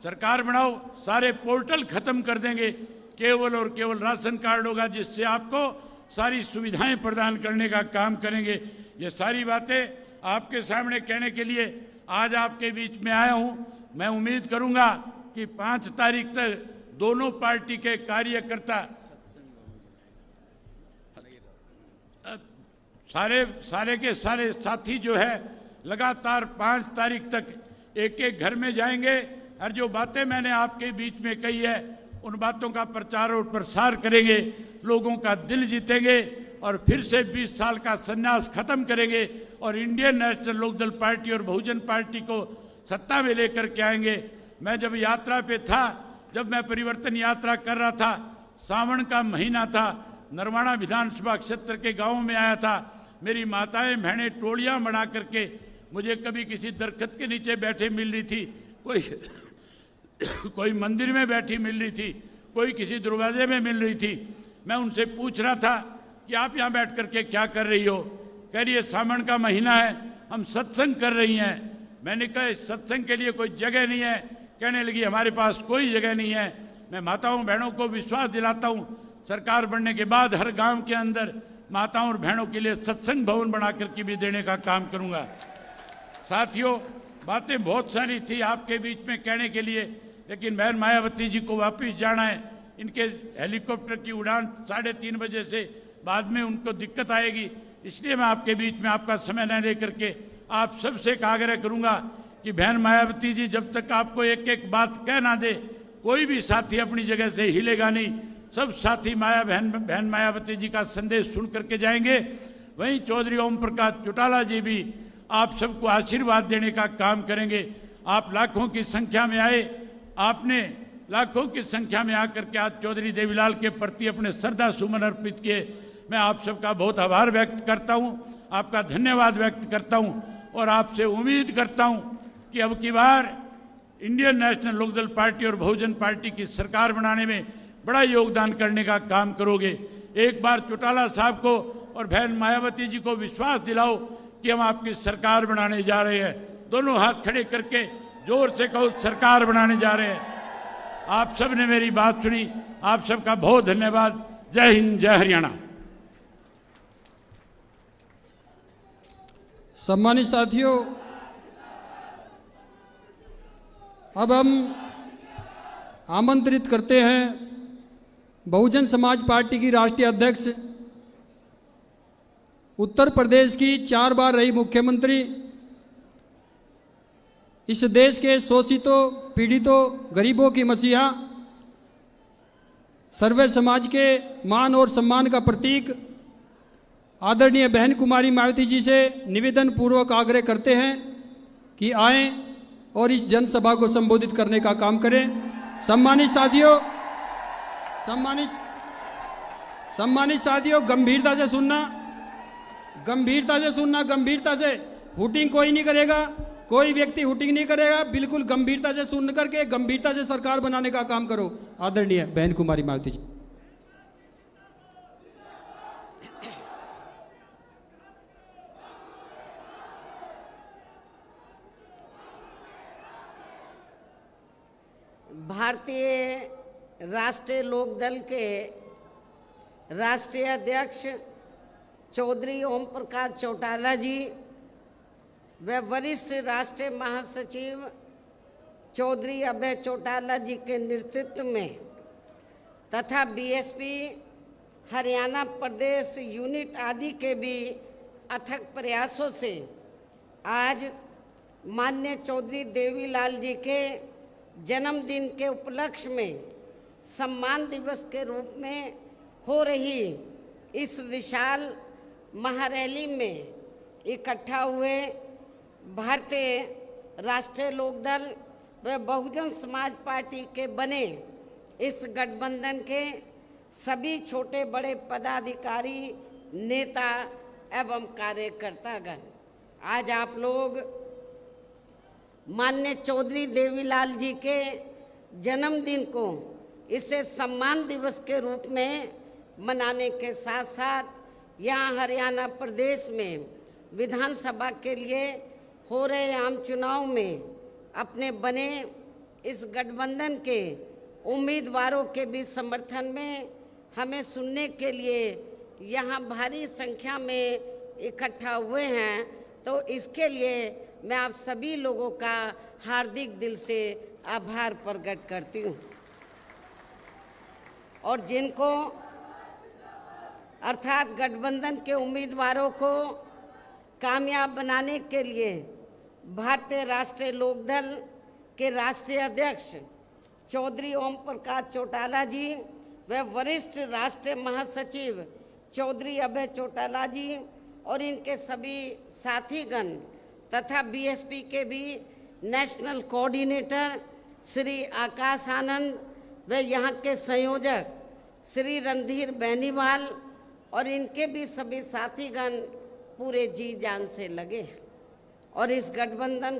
सरकार बनाओ, सारे पोर्टल खत्म कर देंगे, केवल और केवल राशन कार्ड होगा जिससे आपको सारी सुविधाएं प्रदान करने का काम करेंगे। ये सारी बातें आपके सामने कहने के लिए आज आपके बीच में आया हूं। मैं उम्मीद करूंगा कि 5 तारीख तक दोनों पार्टी के कार्यकर्ता सारे के सारे साथी जो है लगातार 5 तारीख तक एक एक घर में जाएंगे, और जो बातें मैंने आपके बीच में कही है उन बातों का प्रचार और प्रसार करेंगे, लोगों का दिल जीतेंगे, और फिर से 20 साल का संन्यास खत्म करेंगे, और इंडियन नेशनल लोकदल पार्टी और बहुजन पार्टी को सत्ता में लेकर के आएंगे। मैं जब यात्रा पे था, जब मैं परिवर्तन यात्रा कर रहा था, सावन का महीना था, नरवाना विधानसभा क्षेत्र के गांव में आया था। मेरी माताएं बहनें टोलियां बना करके मुझे कभी किसी दरख्त के नीचे बैठे मिल रही थी, कोई मंदिर में बैठी मिल रही थी, कोई किसी दरवाजे में मिल रही थी। मैं उनसे पूछ रहा था कि आप यहाँ बैठ करके क्या कर रही हो? कह रही है सावन का महीना है, हम सत्संग कर रही हैं। मैंने कहा सत्संग के लिए कोई जगह नहीं है। कहने लगी हमारे पास कोई जगह नहीं है। मैं माताओं बहनों को विश्वास दिलाता हूँ, सरकार बनने के बाद हर गांव के अंदर माताओं और बहनों के लिए सत्संग भवन बना करके भी देने का काम करूंगा। साथियों, बातें बहुत सारी थी आपके बीच में कहने के लिए, लेकिन बहन मायावती जी को वापस जाना है। इनके हेलीकॉप्टर की उड़ान 3:30 बजे से बाद में उनको दिक्कत आएगी, इसलिए मैं आपके बीच में आपका समय न लेकर के आप सबसे एक आग्रह करूंगा कि बहन मायावती जी जब तक आपको एक एक बात कह ना दे, कोई भी साथी अपनी जगह से हिलेगा नहीं। सब साथी बहन मायावती जी का संदेश सुन करके जाएंगे। वहीं चौधरी ओम प्रकाश चौटाला जी भी आप सबको आशीर्वाद देने का काम करेंगे। आप लाखों की संख्या में आए, आपने लाखों की संख्या में आकर के आज चौधरी देवीलाल के प्रति अपने श्रद्धा सुमन अर्पित किए। मैं आप सबका बहुत आभार व्यक्त करता हूं, आपका धन्यवाद व्यक्त करता हूं, और आपसे उम्मीद करता हूं कि अब की बार इंडियन नेशनल लोकदल पार्टी और बहुजन पार्टी की सरकार बनाने में बड़ा योगदान करने का काम करोगे। एक बार चौटाला साहब को और बहन मायावती जी को विश्वास दिलाओ कि हम आपकी सरकार बनाने जा रहे हैं। दोनों हाथ खड़े करके जोर से कहो, सरकार बनाने जा रहे हैं। आप सब ने मेरी बात सुनी, आप सबका बहुत धन्यवाद। जय हिंद, जय हरियाणा। सम्मानित साथियों, अब हम आमंत्रित करते हैं बहुजन समाज पार्टी की राष्ट्रीय अध्यक्ष, उत्तर प्रदेश की 4 बार रही मुख्यमंत्री, इस देश के शोषितों, पीड़ितों, गरीबों की मसीहा, सर्वे समाज के मान और सम्मान का प्रतीक आदरणीय बहन कुमारी मायावती जी से निवेदन पूर्वक आग्रह करते हैं कि आएं और इस जनसभा को संबोधित करने का काम करें। सम्मानित साथियों, गंभीरता से सुनना, गंभीरता से। हुटिंग कोई नहीं करेगा, कोई व्यक्ति हुटिंग नहीं करेगा। बिल्कुल गंभीरता से सुन करके गंभीरता से सरकार बनाने का काम करो। आदरणीय बहन कुमारी मायावती जी। भारतीय राष्ट्रीय लोकदल के राष्ट्रीय अध्यक्ष चौधरी ओम प्रकाश चौटाला जी व वरिष्ठ राष्ट्रीय महासचिव चौधरी अभय चौटाला जी के नेतृत्व में तथा बीएसपी हरियाणा प्रदेश यूनिट आदि के भी अथक प्रयासों से आज माननीय चौधरी देवीलाल जी के जन्मदिन के उपलक्ष्य में सम्मान दिवस के रूप में हो रही इस विशाल महारैली में इकट्ठा हुए भारतीय राष्ट्रीय लोकदल व बहुजन समाज पार्टी के बने इस गठबंधन के सभी छोटे बड़े पदाधिकारी, नेता एवं कार्यकर्तागण, आज आप लोग माननीय चौधरी देवीलाल जी के जन्मदिन को इसे सम्मान दिवस के रूप में मनाने के साथ साथ यहाँ हरियाणा प्रदेश में विधानसभा के लिए हो रहे आम चुनाव में अपने बने इस गठबंधन के उम्मीदवारों के भी समर्थन में हमें सुनने के लिए यहाँ भारी संख्या में इकट्ठा हुए हैं। तो इसके लिए मैं आप सभी लोगों का हार्दिक दिल से आभार प्रकट करती हूँ और जिनको अर्थात गठबंधन के उम्मीदवारों को कामयाब बनाने के लिए भारतीय राष्ट्रीय लोकदल के राष्ट्रीय अध्यक्ष चौधरी ओम प्रकाश चौटाला जी व वरिष्ठ राष्ट्रीय महासचिव चौधरी अभय चौटाला जी और इनके सभी साथीगण तथा बीएसपी के भी नेशनल कोऑर्डिनेटर श्री आकाश आनंद व यहाँ के संयोजक श्री रणधीर बेनीवाल और इनके भी सभी साथीगण पूरे जी जान से लगे हैं और इस गठबंधन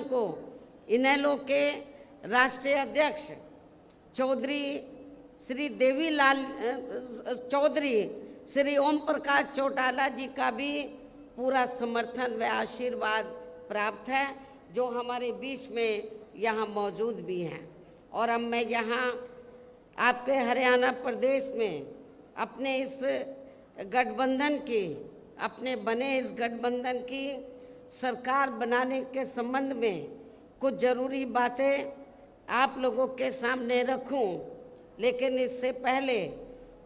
को इनेलो के राष्ट्रीय अध्यक्ष चौधरी श्री देवीलाल चौधरी श्री ओम प्रकाश चौटाला जी का भी पूरा समर्थन व आशीर्वाद प्राप्त है, जो हमारे बीच में यहाँ मौजूद भी हैं। और अब मैं यहाँ आपके हरियाणा प्रदेश में अपने इस गठबंधन की, अपने बने इस गठबंधन की सरकार बनाने के संबंध में कुछ ज़रूरी बातें आप लोगों के सामने रखूं, लेकिन इससे पहले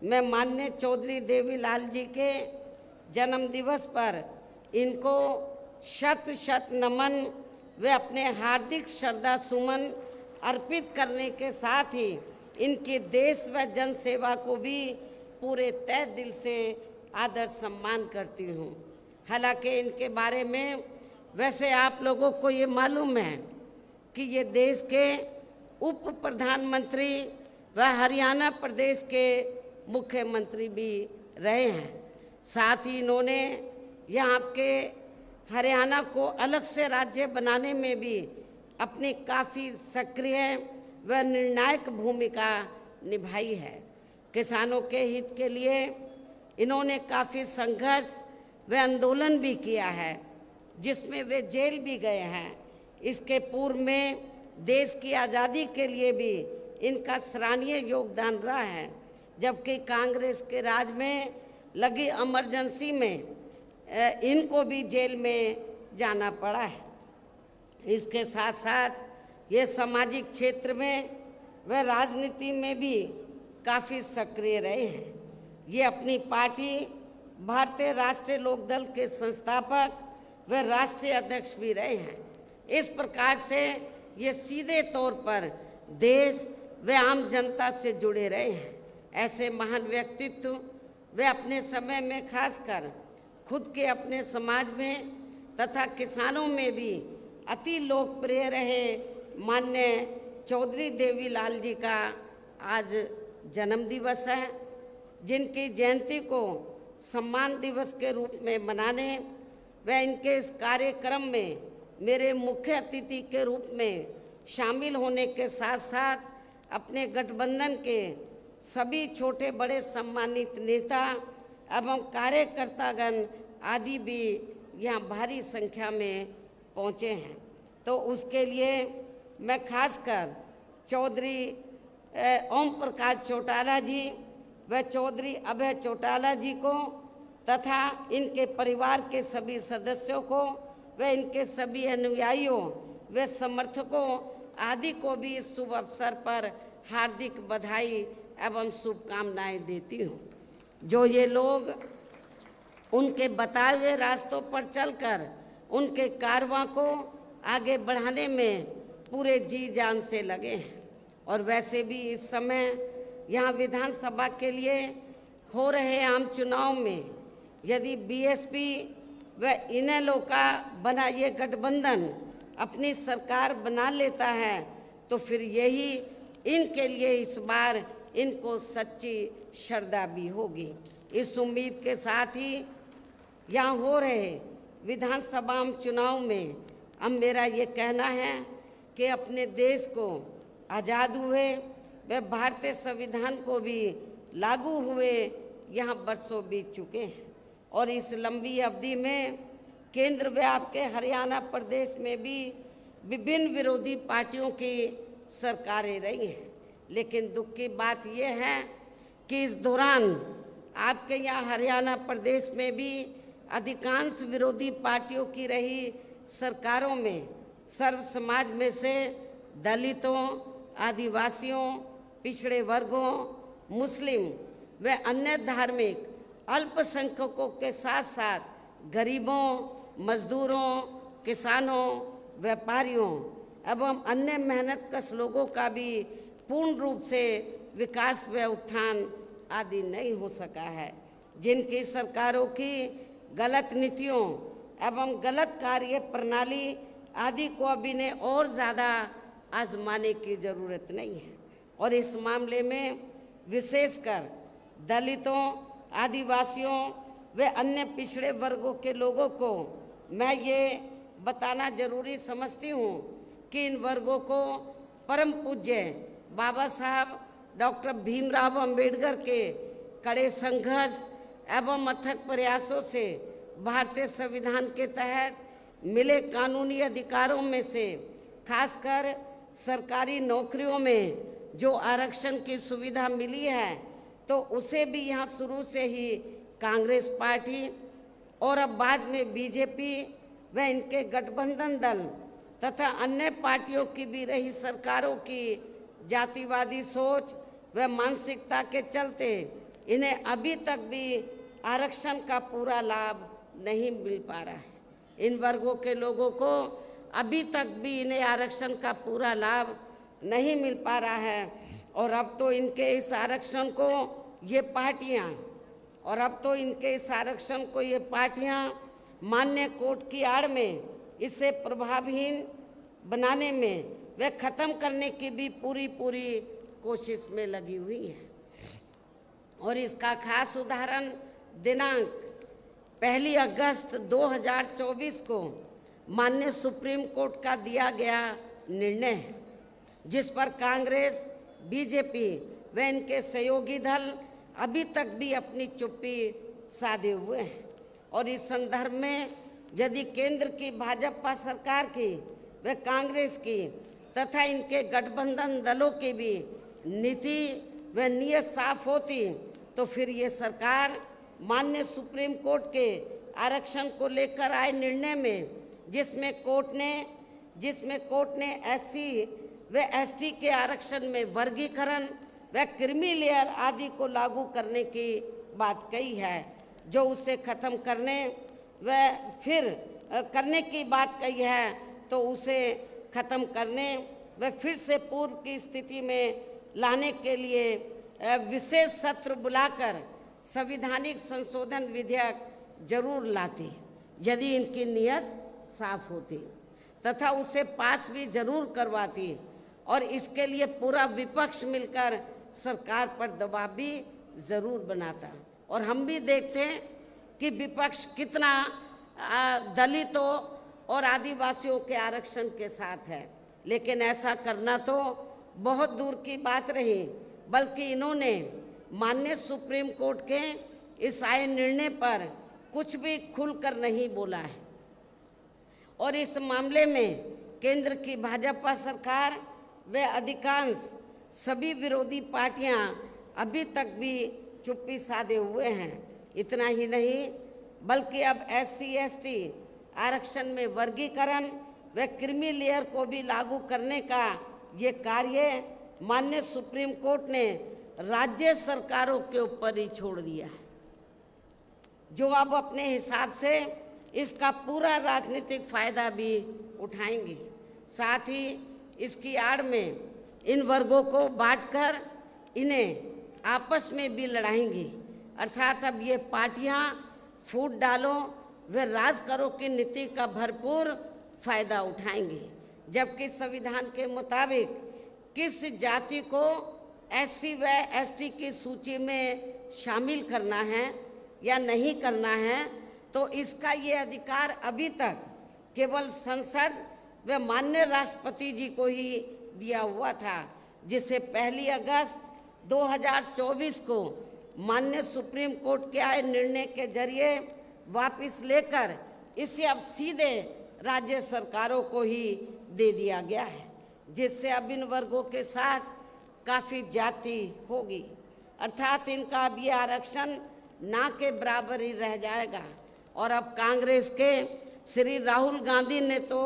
मैं माननीय चौधरी देवीलाल जी के जन्म दिवस पर इनको शत शत नमन व अपने हार्दिक श्रद्धा सुमन अर्पित करने के साथ ही इनकी देश व जन सेवा को भी पूरे तहे दिल से आदर सम्मान करती हूँ। हालांकि इनके बारे में वैसे आप लोगों को ये मालूम है कि ये देश के उप प्रधानमंत्री व हरियाणा प्रदेश के मुख्यमंत्री भी रहे हैं। साथ ही इन्होंने यहाँ के हरियाणा को अलग से राज्य बनाने में भी अपनी काफ़ी सक्रिय व निर्णायक भूमिका निभाई है। किसानों के हित के लिए इन्होंने काफ़ी संघर्ष व आंदोलन भी किया है, जिसमें वे जेल भी गए हैं। इसके पूर्व में देश की आज़ादी के लिए भी इनका सराहनीय योगदान रहा है, जबकि कांग्रेस के राज में लगी इमरजेंसी में इनको भी जेल में जाना पड़ा है। इसके साथ साथ ये सामाजिक क्षेत्र में व राजनीति में भी काफ़ी सक्रिय रहे हैं। ये अपनी पार्टी भारतीय राष्ट्रीय लोकदल के संस्थापक व राष्ट्रीय अध्यक्ष भी रहे हैं। इस प्रकार से ये सीधे तौर पर देश व आम जनता से जुड़े रहे हैं। ऐसे महान व्यक्तित्व वे अपने समय में खासकर खुद के अपने समाज में तथा किसानों में भी अति लोकप्रिय रहे माननीय चौधरी देवीलाल जी का आज जन्म दिवस है, जिनकी जयंती को सम्मान दिवस के रूप में मनाने व इनके इस कार्यक्रम में मेरे मुख्य अतिथि के रूप में शामिल होने के साथ साथ अपने गठबंधन के सभी छोटे बड़े सम्मानित नेता एवं कार्यकर्तागण आदि भी यहाँ भारी संख्या में पहुँचे हैं। तो उसके लिए मैं खासकर चौधरी ओम प्रकाश चौटाला जी व चौधरी अभय चौटाला जी को तथा इनके परिवार के सभी सदस्यों को व इनके सभी अनुयायियों व समर्थकों आदि को भी इस शुभ अवसर पर हार्दिक बधाई एवं शुभकामनाएं देती हूँ। जो ये लोग उनके बताए हुए रास्तों पर चलकर उनके कारवां को आगे बढ़ाने में पूरे जी जान से लगे हैं। और वैसे भी इस समय यहाँ विधानसभा के लिए हो रहे आम चुनाव में यदि बीएसपी व इनेलो का बना ये गठबंधन अपनी सरकार बना लेता है तो फिर यही इनके लिए इस बार इनको सच्ची श्रद्धा भी होगी। इस उम्मीद के साथ ही यहाँ हो रहे विधानसभा चुनाव में अब मेरा ये कहना है कि अपने देश को आज़ाद हुए व भारतीय संविधान को भी लागू हुए यहाँ बरसों बीत चुके हैं और इस लंबी अवधि में केंद्र व आपके हरियाणा प्रदेश में भी विभिन्न विरोधी पार्टियों की सरकारें रही हैं। लेकिन दुख की बात यह है कि इस दौरान आपके यहाँ हरियाणा प्रदेश में भी अधिकांश विरोधी पार्टियों की रही सरकारों में सर्व समाज में से दलितों, आदिवासियों, पिछड़े वर्गों, मुस्लिम व अन्य धार्मिक अल्पसंख्यकों के साथ साथ गरीबों, मजदूरों, किसानों, व्यापारियों एवं अन्य मेहनतकश लोगों का भी पूर्ण रूप से विकास व उत्थान आदि नहीं हो सका है। जिनकी सरकारों की गलत नीतियों एवं गलत कार्य प्रणाली आदि को अब इन्हें और ज़्यादा आजमाने की ज़रूरत नहीं है। और इस मामले में विशेषकर दलितों, आदिवासियों व अन्य पिछड़े वर्गों के लोगों को मैं ये बताना जरूरी समझती हूँ कि इन वर्गों को परम पूज्य बाबा साहब डॉक्टर भीमराव अंबेडकर के कड़े संघर्ष एवं अथक प्रयासों से भारतीय संविधान के तहत मिले कानूनी अधिकारों में से खासकर सरकारी नौकरियों में जो आरक्षण की सुविधा मिली है तो उसे भी यहाँ शुरू से ही कांग्रेस पार्टी और अब बाद में बीजेपी व इनके गठबंधन दल तथा अन्य पार्टियों की भी रही सरकारों की जातिवादी सोच व मानसिकता के चलते इन्हें अभी तक भी आरक्षण का पूरा लाभ नहीं मिल पा रहा है। इन वर्गों के लोगों को अभी तक भी इन्हें आरक्षण का पूरा लाभ नहीं मिल पा रहा है और अब तो इनके इस आरक्षण को ये पार्टियां मान्य कोर्ट की आड़ में इसे प्रभावहीन बनाने में वे खत्म करने की भी पूरी कोशिश में लगी हुई है। और इसका खास उदाहरण दिनांक 1 अगस्त 2024 को माननीय सुप्रीम कोर्ट का दिया गया निर्णय है। जिस पर कांग्रेस, बीजेपी व इनके सहयोगी दल अभी तक भी अपनी चुप्पी साधे हुए हैं। और इस संदर्भ में यदि केंद्र की भाजपा सरकार की व कांग्रेस की तथा इनके गठबंधन दलों की भी नीति व नीयत साफ होती तो फिर ये सरकार माननीय सुप्रीम कोर्ट के आरक्षण को लेकर आए निर्णय में जिसमें कोर्ट ने एससी व एसटी के आरक्षण में वर्गीकरण व क्रीमी लेयर आदि को लागू करने की बात कही है, जो उसे खत्म करने व फिर करने की बात कही है, तो उसे खत्म करने व फिर से पूर्व की स्थिति में लाने के लिए विशेष सत्र बुलाकर संवैधानिक संशोधन विधेयक जरूर लाती यदि इनकी नीयत साफ होती, तथा उसे पास भी जरूर करवाती और इसके लिए पूरा विपक्ष मिलकर सरकार पर दबाव भी जरूर बनाता। और हम भी देखते हैं कि विपक्ष कितना दलितों और आदिवासियों के आरक्षण के साथ है, लेकिन ऐसा करना तो बहुत दूर की बात रही, बल्कि इन्होंने माननीय सुप्रीम कोर्ट के इस आए निर्णय पर कुछ भी खुलकर नहीं बोला है। और इस मामले में केंद्र की भाजपा सरकार व अधिकांश सभी विरोधी पार्टियां अभी तक भी चुप्पी साधे हुए हैं। इतना ही नहीं, बल्कि अब एससी एसटी आरक्षण में वर्गीकरण व क्रीमी लेयर को भी लागू करने का ये कार्य माननीय सुप्रीम कोर्ट ने राज्य सरकारों के ऊपर ही छोड़ दिया है, जो अब अपने हिसाब से इसका पूरा राजनीतिक फायदा भी उठाएंगे। साथ ही इसकी आड़ में इन वर्गों को बांटकर इन्हें आपस में भी लड़ाएंगी। अर्थात अब ये पार्टियां फूट डालो व राज करो की नीति का भरपूर फायदा उठाएंगे, जबकि संविधान के मुताबिक किस जाति को एससी व एसटी की सूची में शामिल करना है या नहीं करना है, तो इसका ये अधिकार अभी तक केवल संसद व माननीय राष्ट्रपति जी को ही दिया हुआ था, जिसे 1 अगस्त 2024 को माननीय सुप्रीम कोर्ट के आए निर्णय के जरिए वापस लेकर इसे अब सीधे राज्य सरकारों को ही दे दिया गया है, जिससे अब इन वर्गों के साथ काफ़ी ज्यादती होगी। अर्थात इनका अब ये आरक्षण ना के बराबर ही रह जाएगा। और अब कांग्रेस के श्री राहुल गांधी ने तो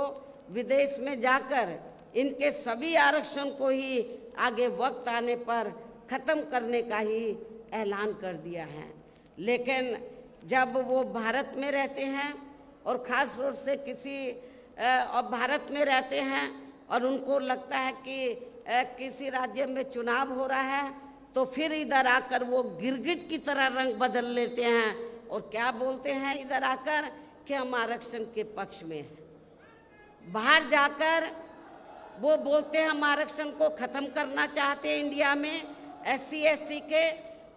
विदेश में जाकर इनके सभी आरक्षण को ही आगे वक्त आने पर ख़त्म करने का ही ऐलान कर दिया है। लेकिन जब वो भारत में रहते हैं और ख़ास तौर से भारत में रहते हैं और उनको लगता है कि किसी राज्य में चुनाव हो रहा है, तो फिर इधर आकर वो गिरगिट की तरह रंग बदल लेते हैं और क्या बोलते हैं इधर आकर कि हम आरक्षण के पक्ष में हैं। बाहर जाकर वो बोलते हैं हम आरक्षण को ख़त्म करना चाहते हैं इंडिया में एससी एसटी के,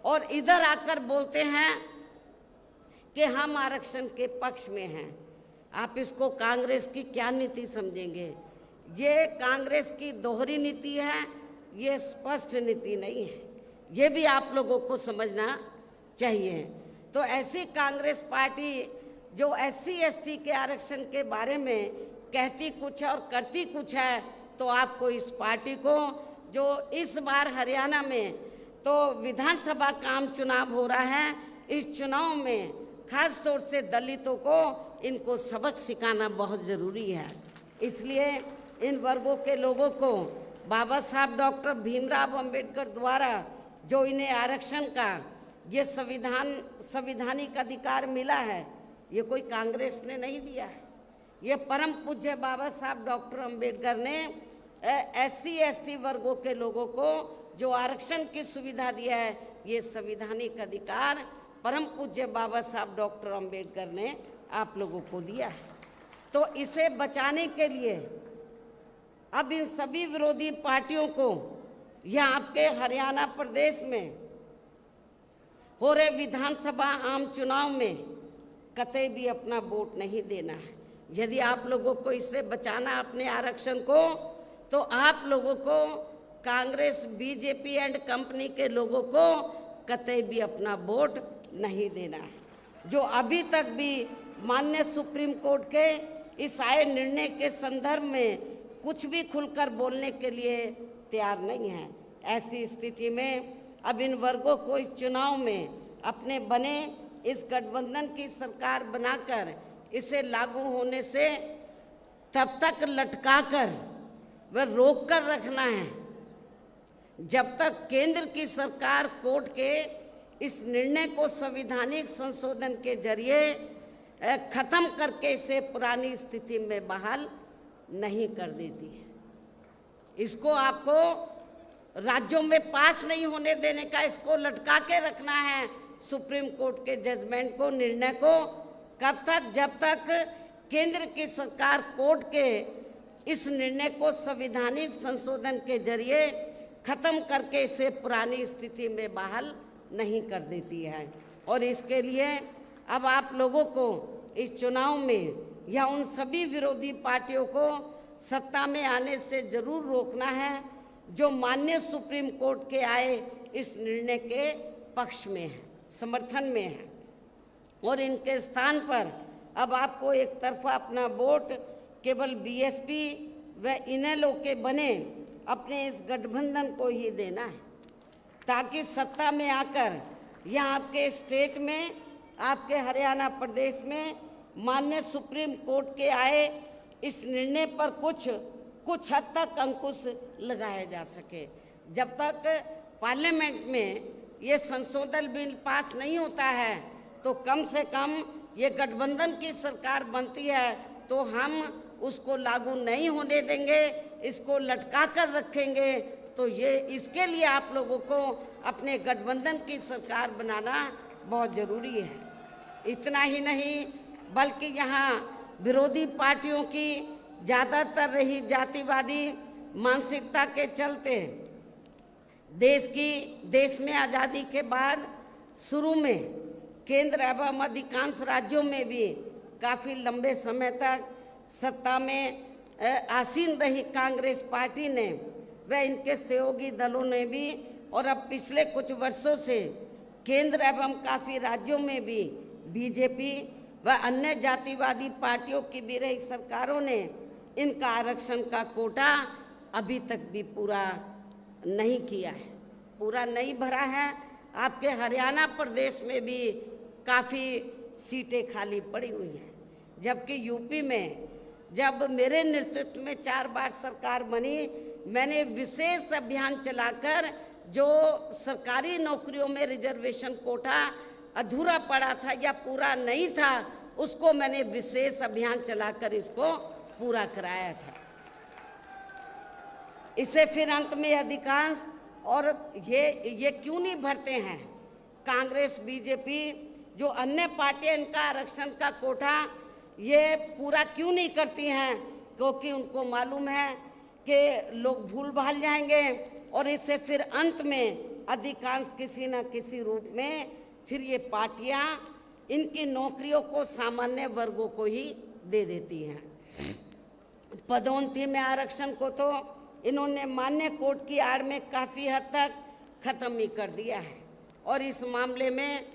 और इधर आकर बोलते हैं कि हम आरक्षण के पक्ष में हैं। आप इसको कांग्रेस की क्या नीति समझेंगे? ये कांग्रेस की दोहरी नीति है, ये स्पष्ट नीति नहीं है, ये भी आप लोगों को समझना चाहिए। तो ऐसी कांग्रेस पार्टी जो एससी एसटी के आरक्षण के बारे में कहती कुछ है और करती कुछ है, तो आपको इस पार्टी को, जो इस बार हरियाणा में तो विधानसभा का आम चुनाव हो रहा है, इस चुनाव में खास तौर से दलितों को इनको सबक सिखाना बहुत ज़रूरी है। इसलिए इन वर्गों के लोगों को बाबा साहब डॉक्टर भीमराव अंबेडकर द्वारा जो इन्हें आरक्षण का ये संवैधानिक अधिकार मिला है, ये कोई कांग्रेस ने नहीं दिया है, ये परम पूज्य बाबा साहब डॉक्टर अंबेडकर ने एससी एसटी वर्गों के लोगों को जो आरक्षण की सुविधा दिया है, ये संवैधानिक अधिकार परम पूज्य बाबा साहब डॉक्टर अंबेडकर ने आप लोगों को दिया है। तो इसे बचाने के लिए अब इन सभी विरोधी पार्टियों को यहाँ आपके हरियाणा प्रदेश में हो रहे विधानसभा आम चुनाव में कतई भी अपना वोट नहीं देना है। यदि आप लोगों को इससे बचाना अपने आरक्षण को, तो आप लोगों को, कांग्रेस, बीजेपी एंड कंपनी के लोगों को कतई भी अपना वोट नहीं देना है। जो अभी तक भी माननीय सुप्रीम कोर्ट के इस आए निर्णय के संदर्भ में कुछ भी खुलकर बोलने के लिए तैयार नहीं है, ऐसी स्थिति में अब इन वर्गों को इस चुनाव में अपने बने इस गठबंधन की सरकार बनाकर इसे लागू होने से तब तक लटकाकर व रोक कर रखना है जब तक केंद्र की सरकार कोर्ट के इस निर्णय को संवैधानिक संशोधन के जरिए खत्म करके इसे पुरानी स्थिति में बहाल नहीं कर देती है। इसको आपको राज्यों में पास नहीं होने देने का, इसको लटका के रखना है सुप्रीम कोर्ट के जजमेंट को, निर्णय को। कब तक? जब तक केंद्र की सरकार कोर्ट के इस निर्णय को संवैधानिक संशोधन के जरिए खत्म करके इसे पुरानी स्थिति में बहाल नहीं कर देती है। और इसके लिए अब आप लोगों को इस चुनाव में या उन सभी विरोधी पार्टियों को सत्ता में आने से जरूर रोकना है जो माननीय सुप्रीम कोर्ट के आए इस निर्णय के पक्ष में है, समर्थन में है। और इनके स्थान पर अब आपको एक तरफा अपना वोट केवल बीएसपी व इनेलो के बने अपने इस गठबंधन को ही देना है, ताकि सत्ता में आकर या आपके स्टेट में, आपके हरियाणा प्रदेश में माननीय सुप्रीम कोर्ट के आए इस निर्णय पर कुछ हद तक अंकुश लगाया जा सके। जब तक पार्लियामेंट में ये संशोधन बिल पास नहीं होता है तो कम से कम ये गठबंधन की सरकार बनती है तो हम उसको लागू नहीं होने देंगे, इसको लटका कर रखेंगे। तो ये इसके लिए आप लोगों को अपने गठबंधन की सरकार बनाना बहुत ज़रूरी है। इतना ही नहीं बल्कि यहाँ विरोधी पार्टियों की ज़्यादातर रही जातिवादी मानसिकता के चलते देश में आज़ादी के बाद शुरू में केंद्र एवं अधिकांश राज्यों में भी काफ़ी लंबे समय तक सत्ता में आसीन रही कांग्रेस पार्टी ने व इनके सहयोगी दलों ने भी, और अब पिछले कुछ वर्षों से केंद्र एवं काफ़ी राज्यों में भी बीजेपी व अन्य जातिवादी पार्टियों की भी रही सरकारों ने इनका आरक्षण का कोटा अभी तक भी पूरा नहीं किया है, पूरा नहीं भरा है। आपके हरियाणा प्रदेश में भी काफ़ी सीटें खाली पड़ी हुई हैं, जबकि यूपी में जब मेरे नेतृत्व में 4 बार सरकार बनी, मैंने विशेष अभियान चलाकर जो सरकारी नौकरियों में रिजर्वेशन कोटा अधूरा पड़ा था या पूरा नहीं था, उसको मैंने विशेष अभियान चलाकर इसको पूरा कराया था। इसे फिर अंत में अधिकांश, और ये क्यों नहीं भरते हैं कांग्रेस, बीजेपी, जो अन्य पार्टियां इनका आरक्षण का कोटा ये पूरा क्यों नहीं करती हैं? क्योंकि उनको मालूम है कि लोग भूल भाल जाएंगे और इससे फिर अंत में अधिकांश किसी न किसी रूप में फिर ये पार्टियां इनकी नौकरियों को सामान्य वर्गों को ही दे देती हैं। पदोन्नति में आरक्षण को तो इन्होंने मान्य कोर्ट की आड़ में काफ़ी हद तक खत्म ही कर दिया है, और इस मामले में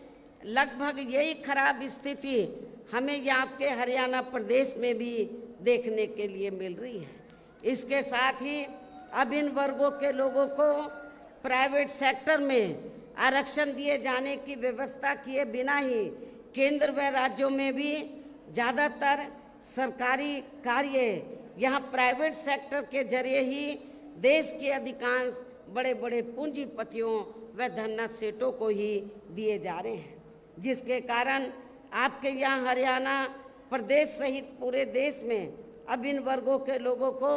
लगभग यही खराब स्थिति हमें यहाँ के हरियाणा प्रदेश में भी देखने के लिए मिल रही है। इसके साथ ही अब इन वर्गों के लोगों को प्राइवेट सेक्टर में आरक्षण दिए जाने की व्यवस्था किए बिना ही केंद्र व राज्यों में भी ज़्यादातर सरकारी कार्य यहाँ प्राइवेट सेक्टर के जरिए ही देश के अधिकांश बड़े बड़े पूंजीपतियों व धनना सेठों को ही दिए जा रहे हैं, जिसके कारण आपके यहाँ हरियाणा प्रदेश सहित पूरे देश में अब इन वर्गों के लोगों को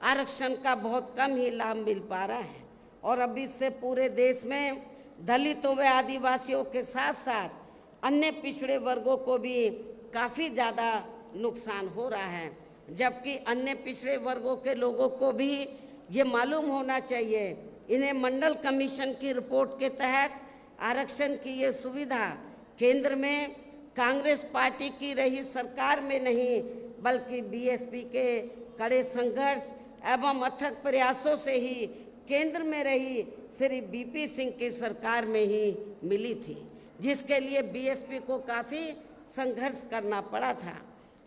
आरक्षण का बहुत कम ही लाभ मिल पा रहा है। और अब इससे पूरे देश में दलितों व आदिवासियों के साथ साथ अन्य पिछड़े वर्गों को भी काफ़ी ज़्यादा नुकसान हो रहा है, जबकि अन्य पिछड़े वर्गों के लोगों को भी ये मालूम होना चाहिए इन्हें मंडल कमीशन की रिपोर्ट के तहत आरक्षण की ये सुविधा केंद्र में कांग्रेस पार्टी की रही सरकार में नहीं बल्कि बीएसपी के कड़े संघर्ष एवं अथक प्रयासों से ही केंद्र में रही श्री बीपी सिंह की सरकार में ही मिली थी, जिसके लिए बीएसपी को काफ़ी संघर्ष करना पड़ा था,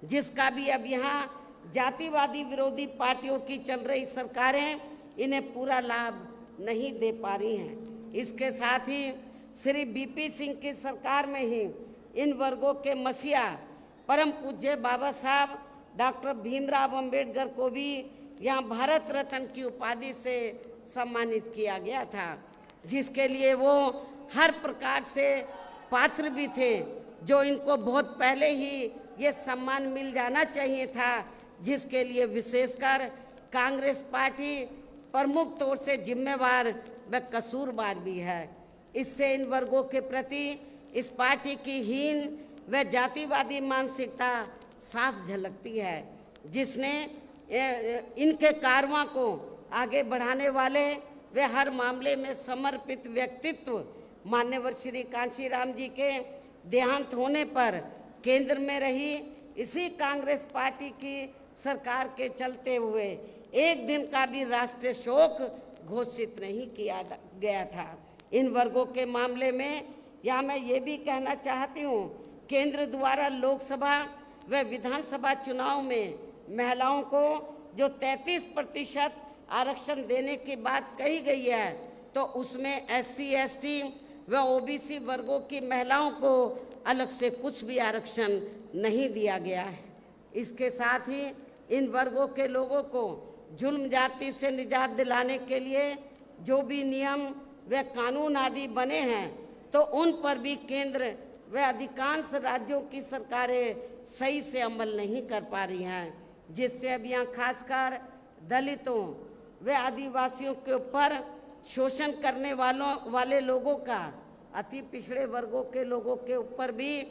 जिसका भी अब यहाँ जातिवादी विरोधी पार्टियों की चल रही सरकारें इन्हें पूरा लाभ नहीं दे पा रही हैं। इसके साथ ही श्री बीपी सिंह की सरकार में ही इन वर्गों के मसीहा परम पूज्य बाबा साहब डॉक्टर भीमराव अंबेडकर को भी यहाँ भारत रत्न की उपाधि से सम्मानित किया गया था, जिसके लिए वो हर प्रकार से पात्र भी थे, जो इनको बहुत पहले ही ये सम्मान मिल जाना चाहिए था, जिसके लिए विशेषकर कांग्रेस पार्टी प्रमुख तौर से जिम्मेवार व कसूरवार भी है। इससे इन वर्गों के प्रति इस पार्टी की हीन व जातिवादी मानसिकता साफ झलकती है, जिसने इनके कारवां को आगे बढ़ाने वाले वे हर मामले में समर्पित व्यक्तित्व मान्यवर श्री कांशीराम जी के देहांत होने पर केंद्र में रही इसी कांग्रेस पार्टी की सरकार के चलते हुए एक दिन का भी राष्ट्रीय शोक घोषित नहीं किया गया था। इन वर्गों के मामले में यहाँ मैं ये भी कहना चाहती हूँ, केंद्र द्वारा लोकसभा व विधानसभा चुनाव में महिलाओं को जो 33% आरक्षण देने की बात कही गई है, तो उसमें SC, ST व OBC वर्गों की महिलाओं को अलग से कुछ भी आरक्षण नहीं दिया गया है। इसके साथ ही इन वर्गों के लोगों को जुल्म जाति से निजात दिलाने के लिए जो भी नियम व कानून आदि बने हैं, तो उन पर भी केंद्र व अधिकांश राज्यों की सरकारें सही से अमल नहीं कर पा रही हैं, जिससे अब यहाँ खासकर दलितों व आदिवासियों के ऊपर शोषण करने वाले लोगों का, अति पिछड़े वर्गों के लोगों के ऊपर भी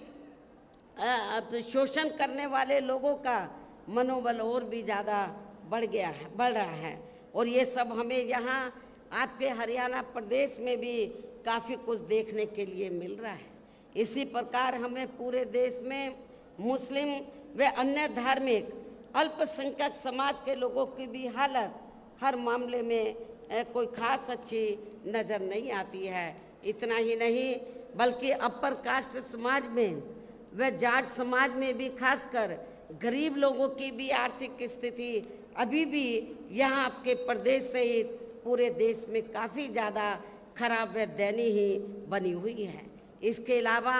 शोषण करने वाले लोगों का मनोबल और भी ज़्यादा बढ़ रहा है। और ये सब हमें यहाँ आपके हरियाणा प्रदेश में भी काफ़ी कुछ देखने के लिए मिल रहा है। इसी प्रकार हमें पूरे देश में मुस्लिम व अन्य धार्मिक अल्पसंख्यक समाज के लोगों की भी हालत हर मामले में कोई खास अच्छी नज़र नहीं आती है। इतना ही नहीं बल्कि अपर कास्ट समाज में व जाट समाज में भी खासकर गरीब लोगों की भी आर्थिक स्थिति अभी भी यहाँ आपके प्रदेश सहित पूरे देश में काफ़ी ज़्यादा खराब व दयनीय ही बनी हुई है। इसके अलावा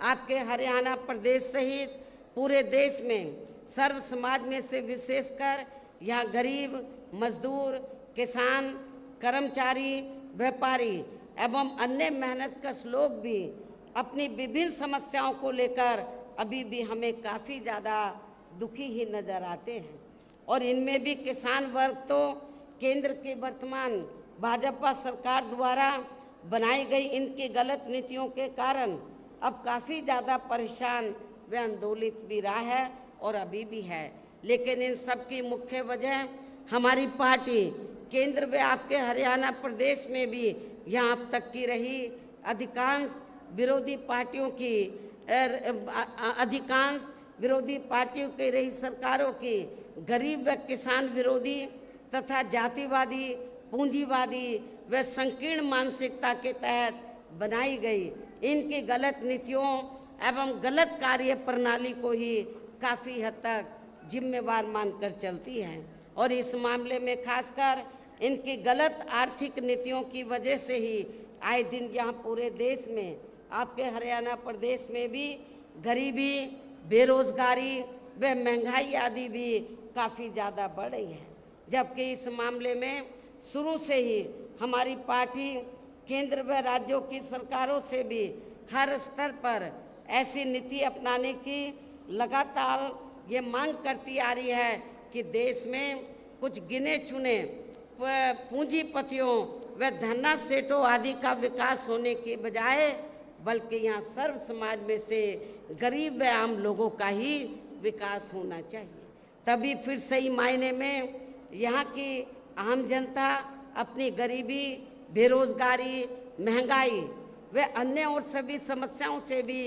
आपके हरियाणा प्रदेश सहित पूरे देश में सर्व समाज में से विशेषकर यहाँ गरीब, मजदूर, किसान, कर्मचारी, व्यापारी एवं अन्य मेहनतकश लोग भी अपनी विभिन्न समस्याओं को लेकर अभी भी हमें काफ़ी ज़्यादा दुखी ही नज़र आते हैं। और इनमें भी किसान वर्ग तो केंद्र की वर्तमान भाजपा सरकार द्वारा बनाई गई इनकी गलत नीतियों के कारण अब काफ़ी ज़्यादा परेशान व आंदोलित भी रहा है और अभी भी है। लेकिन इन सब की मुख्य वजह हमारी पार्टी केंद्र व आपके हरियाणा प्रदेश में भी यहाँ अब तक की रही अधिकांश विरोधी पार्टियों की रही सरकारों की गरीब व किसान विरोधी तथा जातिवादी, पूंजीवादी व संकीर्ण मानसिकता के तहत बनाई गई इनकी गलत नीतियों एवं गलत कार्य प्रणाली को ही काफ़ी हद तक जिम्मेवार मानकर चलती है। और इस मामले में खासकर इनकी गलत आर्थिक नीतियों की वजह से ही आए दिन यहाँ पूरे देश में आपके हरियाणा प्रदेश में भी गरीबी, बेरोजगारी व महंगाई आदि भी काफ़ी ज़्यादा बढ़ रही है। जबकि इस मामले में शुरू से ही हमारी पार्टी केंद्र व राज्यों की सरकारों से भी हर स्तर पर ऐसी नीति अपनाने की लगातार ये मांग करती आ रही है कि देश में कुछ गिने चुने पूंजीपतियों व धन्ना सेठों आदि का विकास होने के बजाय बल्कि यहाँ सर्व समाज में से गरीब व आम लोगों का ही विकास होना चाहिए। तभी फिर सही मायने में यहाँ की आम जनता अपनी गरीबी, बेरोजगारी, महंगाई व अन्य और सभी समस्याओं से भी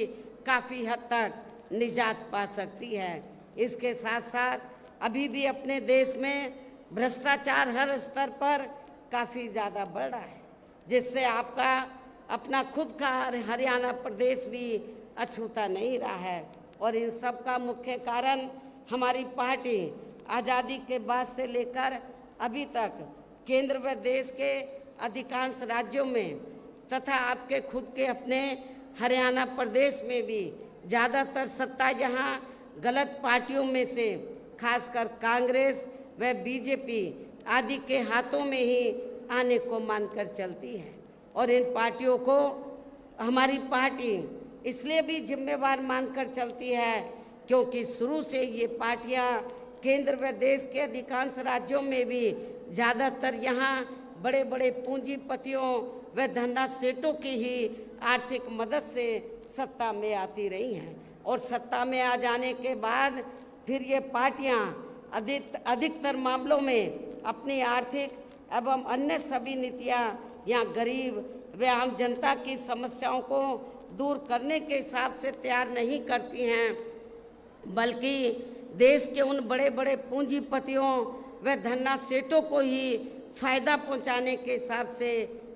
काफ़ी हद तक निजात पा सकती है। इसके साथ साथ अभी भी अपने देश में भ्रष्टाचार हर स्तर पर काफ़ी ज़्यादा बढ़ रहा है, जिससे आपका अपना खुद का हरियाणा प्रदेश भी अछूता नहीं रहा है। और इन सब का मुख्य कारण हमारी पार्टी आज़ादी के बाद से लेकर अभी तक केंद्र व देश के अधिकांश राज्यों में तथा आपके खुद के अपने हरियाणा प्रदेश में भी ज़्यादातर सत्ता यहाँ गलत पार्टियों में से खासकर कांग्रेस व बीजेपी आदि के हाथों में ही आने को मानकर चलती है। और इन पार्टियों को हमारी पार्टी इसलिए भी जिम्मेवार मानकर चलती है क्योंकि शुरू से ये पार्टियां केंद्र व देश के अधिकांश राज्यों में भी ज़्यादातर यहाँ बड़े बड़े पूंजीपतियों व धन्ना सेठों की ही आर्थिक मदद से सत्ता में आती रही हैं। और सत्ता में आ जाने के बाद फिर ये पार्टियां अधिकतर मामलों में अपनी आर्थिक एवं अन्य सभी नीतियां या गरीब व आम जनता की समस्याओं को दूर करने के हिसाब से तैयार नहीं करती हैं, बल्कि देश के उन बड़े बड़े पूंजीपतियों व धन्ना सेठों को ही फायदा पहुंचाने के हिसाब से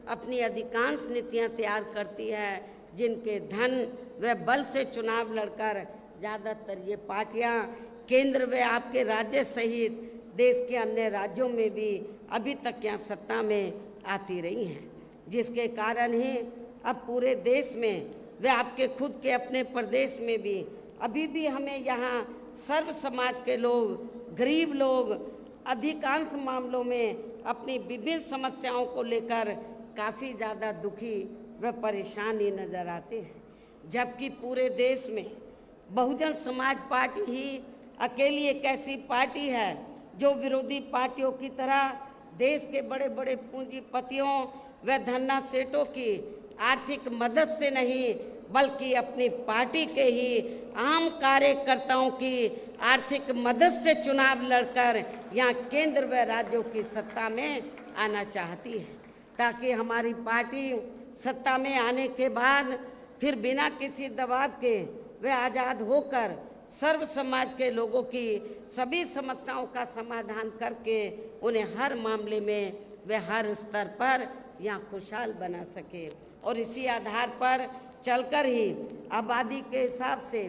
अपनी अधिकांश नीतियां तैयार करती है, जिनके धन व बल से चुनाव लड़कर ज़्यादातर ये पार्टियां केंद्र व आपके राज्य सहित देश के अन्य राज्यों में भी अभी तक यहाँ सत्ता में आती रही हैं, जिसके कारण ही अब पूरे देश में व आपके खुद के अपने प्रदेश में भी अभी भी हमें यहाँ सर्व समाज के लोग, गरीब लोग अधिकांश मामलों में अपनी विभिन्न समस्याओं को लेकर काफ़ी ज़्यादा दुखी व परेशान ही नज़र आते हैं। जबकि पूरे देश में बहुजन समाज पार्टी ही अकेली एक ऐसी पार्टी है जो विरोधी पार्टियों की तरह देश के बड़े बड़े पूंजीपतियों व धन्ना सेठों की आर्थिक मदद से नहीं बल्कि अपनी पार्टी के ही आम कार्यकर्ताओं की आर्थिक मदद से चुनाव लड़कर यहाँ केंद्र व राज्यों की सत्ता में आना चाहती है, ताकि हमारी पार्टी सत्ता में आने के बाद फिर बिना किसी दबाव के वे आज़ाद होकर सर्व समाज के लोगों की सभी समस्याओं का समाधान करके उन्हें हर मामले में वे हर स्तर पर यहाँ खुशहाल बना सके। और इसी आधार पर चलकर ही आबादी के हिसाब से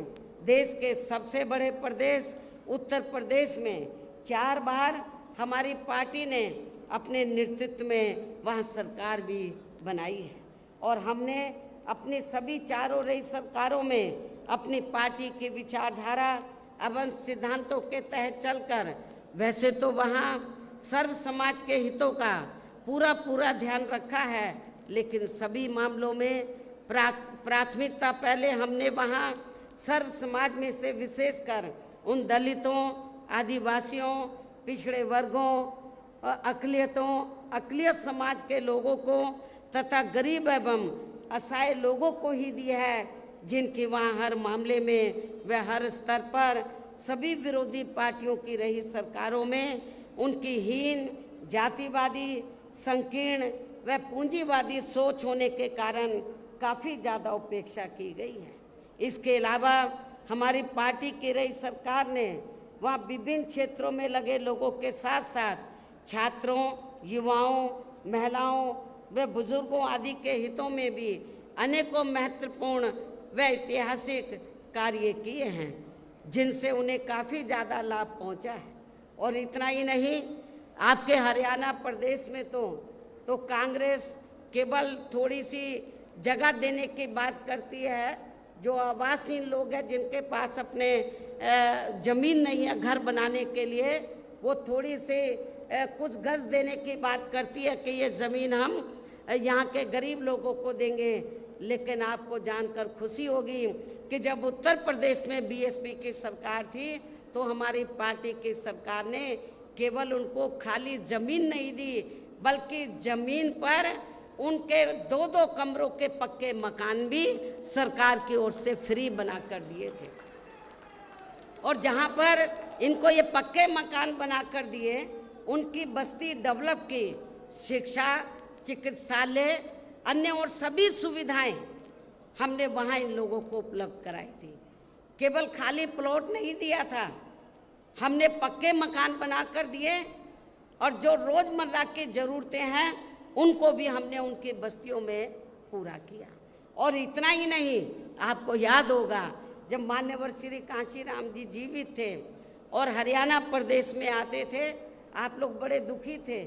देश के सबसे बड़े प्रदेश उत्तर प्रदेश में 4 बार हमारी पार्टी ने अपने नेतृत्व में वहाँ सरकार भी बनाई है। और हमने अपनी सभी चारों रही सरकारों में अपनी पार्टी की विचारधारा एवं सिद्धांतों के तहत चलकर वैसे तो वहाँ सर्व समाज के हितों का पूरा ध्यान रखा है, लेकिन सभी मामलों में प्राथमिकता पहले हमने वहाँ सर्व समाज में से विशेषकर उन दलितों, आदिवासियों, पिछड़े वर्गों, अक़लियत समाज के लोगों को तथा गरीब एवं असहाय लोगों को ही दिया है, जिनकी वहाँ हर मामले में व हर स्तर पर सभी विरोधी पार्टियों की रही सरकारों में उनकी हीन, जातिवादी, संकीर्ण व पूंजीवादी सोच होने के कारण काफ़ी ज़्यादा उपेक्षा की गई है। इसके अलावा हमारी पार्टी की रही सरकार ने वहाँ विभिन्न क्षेत्रों में लगे लोगों के साथ साथ छात्रों, युवाओं, महिलाओं व बुजुर्गों आदि के हितों में भी अनेकों महत्वपूर्ण व ऐतिहासिक कार्य किए हैं, जिनसे उन्हें काफ़ी ज़्यादा लाभ पहुंचा है। और इतना ही नहीं, आपके हरियाणा प्रदेश में तो कांग्रेस केवल थोड़ी सी जगह देने की बात करती है, जो आवासहीन लोग हैं जिनके पास अपने ज़मीन नहीं है घर बनाने के लिए, वो थोड़ी सी कुछ गज देने की बात करती है कि ये ज़मीन हम यहाँ के गरीब लोगों को देंगे। लेकिन आपको जानकर खुशी होगी कि जब उत्तर प्रदेश में बीएसपी की सरकार थी तो हमारी पार्टी की सरकार ने केवल उनको खाली ज़मीन नहीं दी, बल्कि ज़मीन पर उनके 2-2 कमरों के पक्के मकान भी सरकार की ओर से फ्री बना कर दिए थे। और जहाँ पर इनको ये पक्के मकान बना कर दिए, उनकी बस्ती डेवलप की, शिक्षा, चिकित्सालय, अन्य और सभी सुविधाएं हमने वहाँ इन लोगों को उपलब्ध कराई थी। केवल खाली प्लॉट नहीं दिया था, हमने पक्के मकान बना कर दिए और जो रोजमर्रा की जरूरतें हैं उनको भी हमने उनकी बस्तियों में पूरा किया। और इतना ही नहीं, आपको याद होगा जब मान्यवर श्री कांशीराम जी जीवित थे और हरियाणा प्रदेश में आते थे, आप लोग बड़े दुखी थे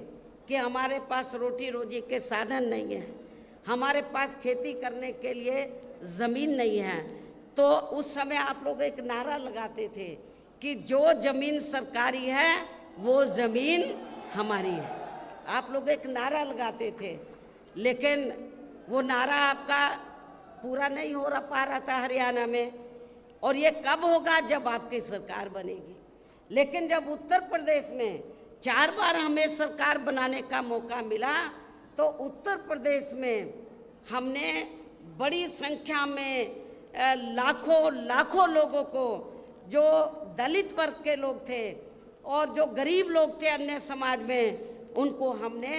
कि हमारे पास रोटी रोजी के साधन नहीं है, हमारे पास खेती करने के लिए ज़मीन नहीं है। तो उस समय आप लोग एक नारा लगाते थे कि जो ज़मीन सरकारी है वो ज़मीन हमारी है। आप लोग एक नारा लगाते थे, लेकिन वो नारा आपका पूरा नहीं हो पा रहा था हरियाणा में। और ये कब होगा? जब आपकी सरकार बनेगी। लेकिन जब उत्तर प्रदेश में 4 बार हमें सरकार बनाने का मौका मिला, तो उत्तर प्रदेश में हमने बड़ी संख्या में लाखों लोगों को, जो दलित वर्ग के लोग थे और जो गरीब लोग थे अन्य समाज में, उनको हमने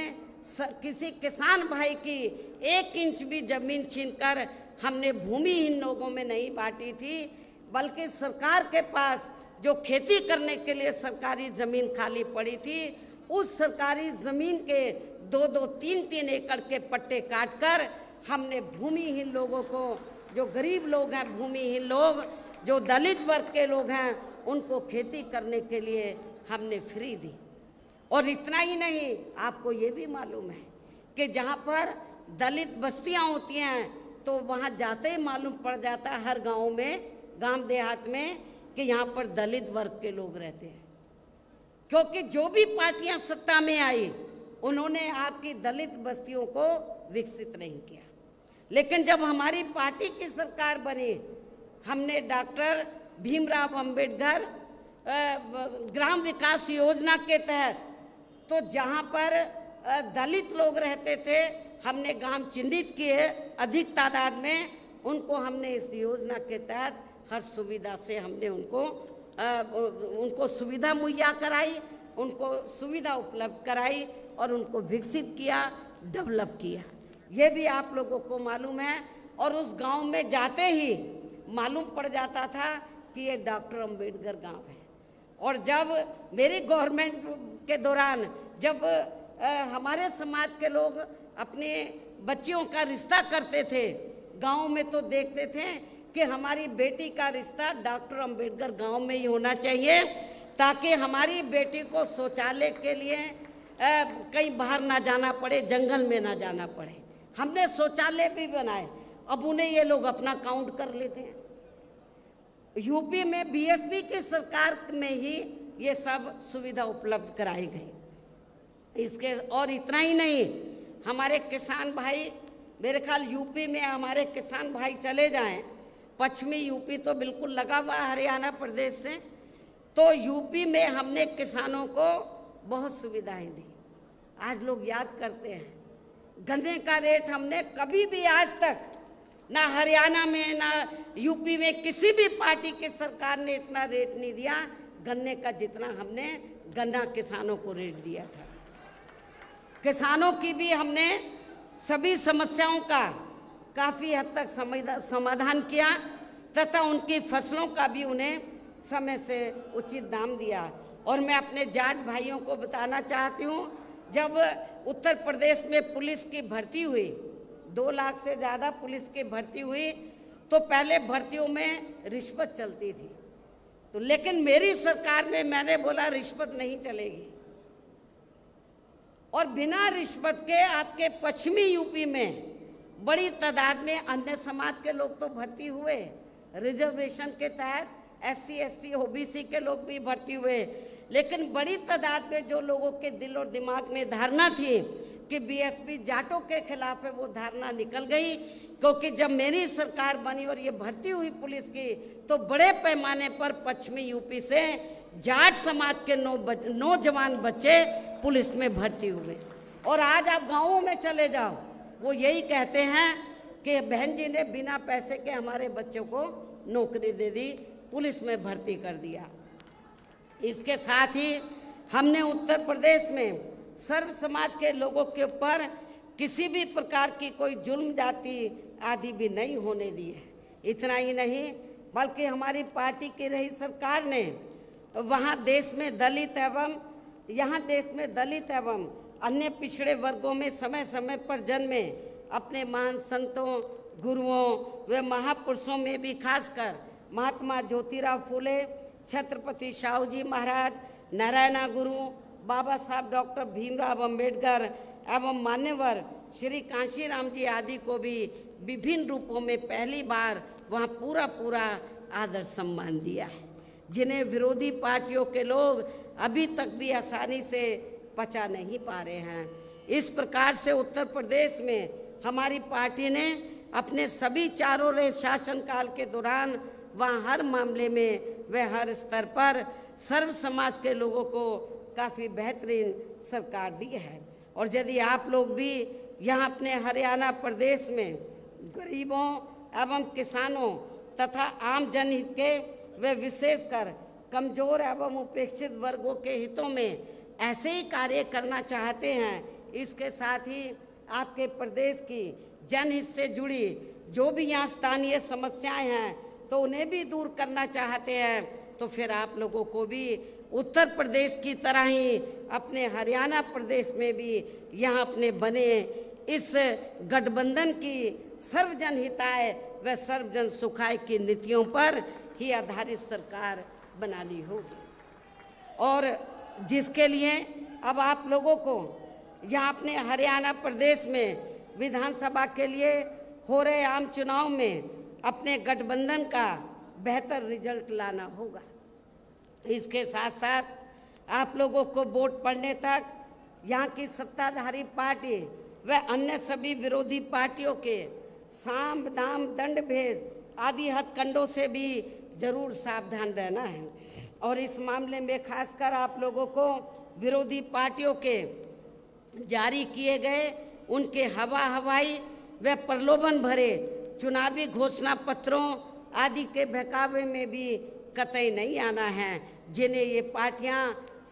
किसी किसान भाई की 1 इंच भी जमीन छीनकर हमने भूमिहीन लोगों में नहीं बांटी थी, बल्कि सरकार के पास जो खेती करने के लिए सरकारी ज़मीन खाली पड़ी थी, उस सरकारी ज़मीन के 2-2, 3-3 एकड़ के पट्टे काटकर हमने भूमिहीन लोगों को, जो गरीब लोग हैं, भूमिहीन लोग, जो दलित वर्ग के लोग हैं, उनको खेती करने के लिए हमने फ्री दी। और इतना ही नहीं, आपको ये भी मालूम है कि जहाँ पर दलित बस्तियाँ होती हैं तो वहाँ जाते ही मालूम पड़ जाता है हर गाँव में, गांव देहात में, कि यहाँ पर दलित वर्ग के लोग रहते हैं। क्योंकि जो भी पार्टियां सत्ता में आई, उन्होंने आपकी दलित बस्तियों को विकसित नहीं किया। लेकिन जब हमारी पार्टी की सरकार बनी, हमने डॉक्टर भीमराव अंबेडकर ग्राम विकास योजना के तहत, तो जहाँ पर दलित लोग रहते थे, हमने गांव चिन्हित किए अधिक तादाद में, उनको हमने इस योजना के तहत हर सुविधा से हमने उनको सुविधा मुहैया कराई, उनको सुविधा उपलब्ध कराई और उनको विकसित किया, डेवलप किया। ये भी आप लोगों को मालूम है। और उस गांव में जाते ही मालूम पड़ जाता था कि ये डॉक्टर अंबेडकर गांव है। और जब मेरी गवर्नमेंट के दौरान, जब हमारे समाज के लोग अपने बच्चियों का रिश्ता करते थे गांव में, तो देखते थे कि हमारी बेटी का रिश्ता डॉक्टर अंबेडकर गांव में ही होना चाहिए, ताकि हमारी बेटी को शौचालय के लिए कहीं बाहर ना जाना पड़े, जंगल में ना जाना पड़े। हमने शौचालय भी बनाए। अब उन्हें ये लोग अपना काउंट कर लेते हैं। यूपी में बीएसपी की सरकार में ही ये सब सुविधा उपलब्ध कराई गई। इसके और इतना ही नहीं, हमारे किसान भाई, मेरे ख्याल यूपी में हमारे किसान भाई चले जाएं, पश्चिमी यूपी तो बिल्कुल लगा हुआ हरियाणा प्रदेश से, तो यूपी में हमने किसानों को बहुत सुविधाएं दी। आज लोग याद करते हैं, गन्ने का रेट हमने कभी भी आज तक, ना हरियाणा में ना यूपी में किसी भी पार्टी की सरकार ने इतना रेट नहीं दिया गन्ने का, जितना हमने गन्ना किसानों को रेट दिया था। किसानों की भी हमने सभी समस्याओं का काफ़ी हद तक समाधान किया, तथा उनकी फसलों का भी उन्हें समय से उचित दाम दिया। और मैं अपने जाट भाइयों को बताना चाहती हूँ, जब उत्तर प्रदेश में पुलिस की भर्ती हुई, 2 लाख से ज़्यादा पुलिस की भर्ती हुई, तो पहले भर्तियों में रिश्वत चलती थी। तो लेकिन मेरी सरकार में मैंने बोला रिश्वत नहीं चलेगी, और बिना रिश्वत के आपके पश्चिमी यूपी में बड़ी तादाद में अन्य समाज के लोग तो भर्ती हुए, रिजर्वेशन के तहत SC ST OBC के लोग भी भर्ती हुए। लेकिन बड़ी तादाद में जो लोगों के दिल और दिमाग में धारणा थी कि बीएसपी जाटों के खिलाफ है, वो धारणा निकल गई। क्योंकि जब मेरी सरकार बनी और ये भर्ती हुई पुलिस की, तो बड़े पैमाने पर पश्चिमी यूपी से जाट समाज के नौजवान बच्चे पुलिस में भर्ती हुए। और आज आप गाँवों में चले जाओ, वो यही कहते हैं कि बहन जी ने बिना पैसे के हमारे बच्चों को नौकरी दे दी, पुलिस में भर्ती कर दिया। इसके साथ ही हमने उत्तर प्रदेश में सर्व समाज के लोगों के ऊपर किसी भी प्रकार की कोई जुल्म जाति आदि भी नहीं होने दी है। इतना ही नहीं, बल्कि हमारी पार्टी की रही सरकार ने वहाँ देश में दलित एवं यहाँ देश में दलित एवं अन्य पिछड़े वर्गों में समय समय पर जन्मे अपने महान संतों, गुरुओं व महापुरुषों में भी खासकर महात्मा ज्योतिराव फूले, छत्रपति शाहू जी महाराज, नारायणा गुरु, बाबा साहब डॉक्टर भीमराव अंबेडकर एवं मान्यवर श्री कांशीराम जी आदि को भी विभिन्न रूपों में पहली बार वहाँ पूरा आदर सम्मान दिया है, जिन्हें विरोधी पार्टियों के लोग अभी तक भी आसानी से पचा नहीं पा रहे हैं। इस प्रकार से उत्तर प्रदेश में हमारी पार्टी ने अपने सभी चारों रहे शासनकाल के दौरान वहाँ हर मामले में व हर स्तर पर सर्व समाज के लोगों को काफ़ी बेहतरीन सरकार दी है। और यदि आप लोग भी यहाँ अपने हरियाणा प्रदेश में गरीबों एवं किसानों तथा आम जनहित के व विशेषकर कमजोर एवं उपेक्षित वर्गों के हितों में ऐसे ही कार्य करना चाहते हैं, इसके साथ ही आपके प्रदेश की जनहित से जुड़ी जो भी यहाँ स्थानीय समस्याएं हैं तो उन्हें भी दूर करना चाहते हैं, तो फिर आप लोगों को भी उत्तर प्रदेश की तरह ही अपने हरियाणा प्रदेश में भी यहाँ अपने बने इस गठबंधन की सर्वजन हिताय व सर्वजन सुखाय की नीतियों पर ही आधारित सरकार बनानी होगी। और जिसके लिए अब आप लोगों को यहाँ अपने हरियाणा प्रदेश में विधानसभा के लिए हो रहे आम चुनाव में अपने गठबंधन का बेहतर रिजल्ट लाना होगा। इसके साथ साथ आप लोगों को वोट पड़ने तक यहाँ की सत्ताधारी पार्टी व अन्य सभी विरोधी पार्टियों के साम दाम दंड भेद आदि हथकंडों से भी जरूर सावधान रहना है। और इस मामले में खासकर आप लोगों को विरोधी पार्टियों के जारी किए गए उनके हवाई व प्रलोभन भरे चुनावी घोषणा पत्रों आदि के बहकावे में भी कतई नहीं आना है, जिन्हें ये पार्टियां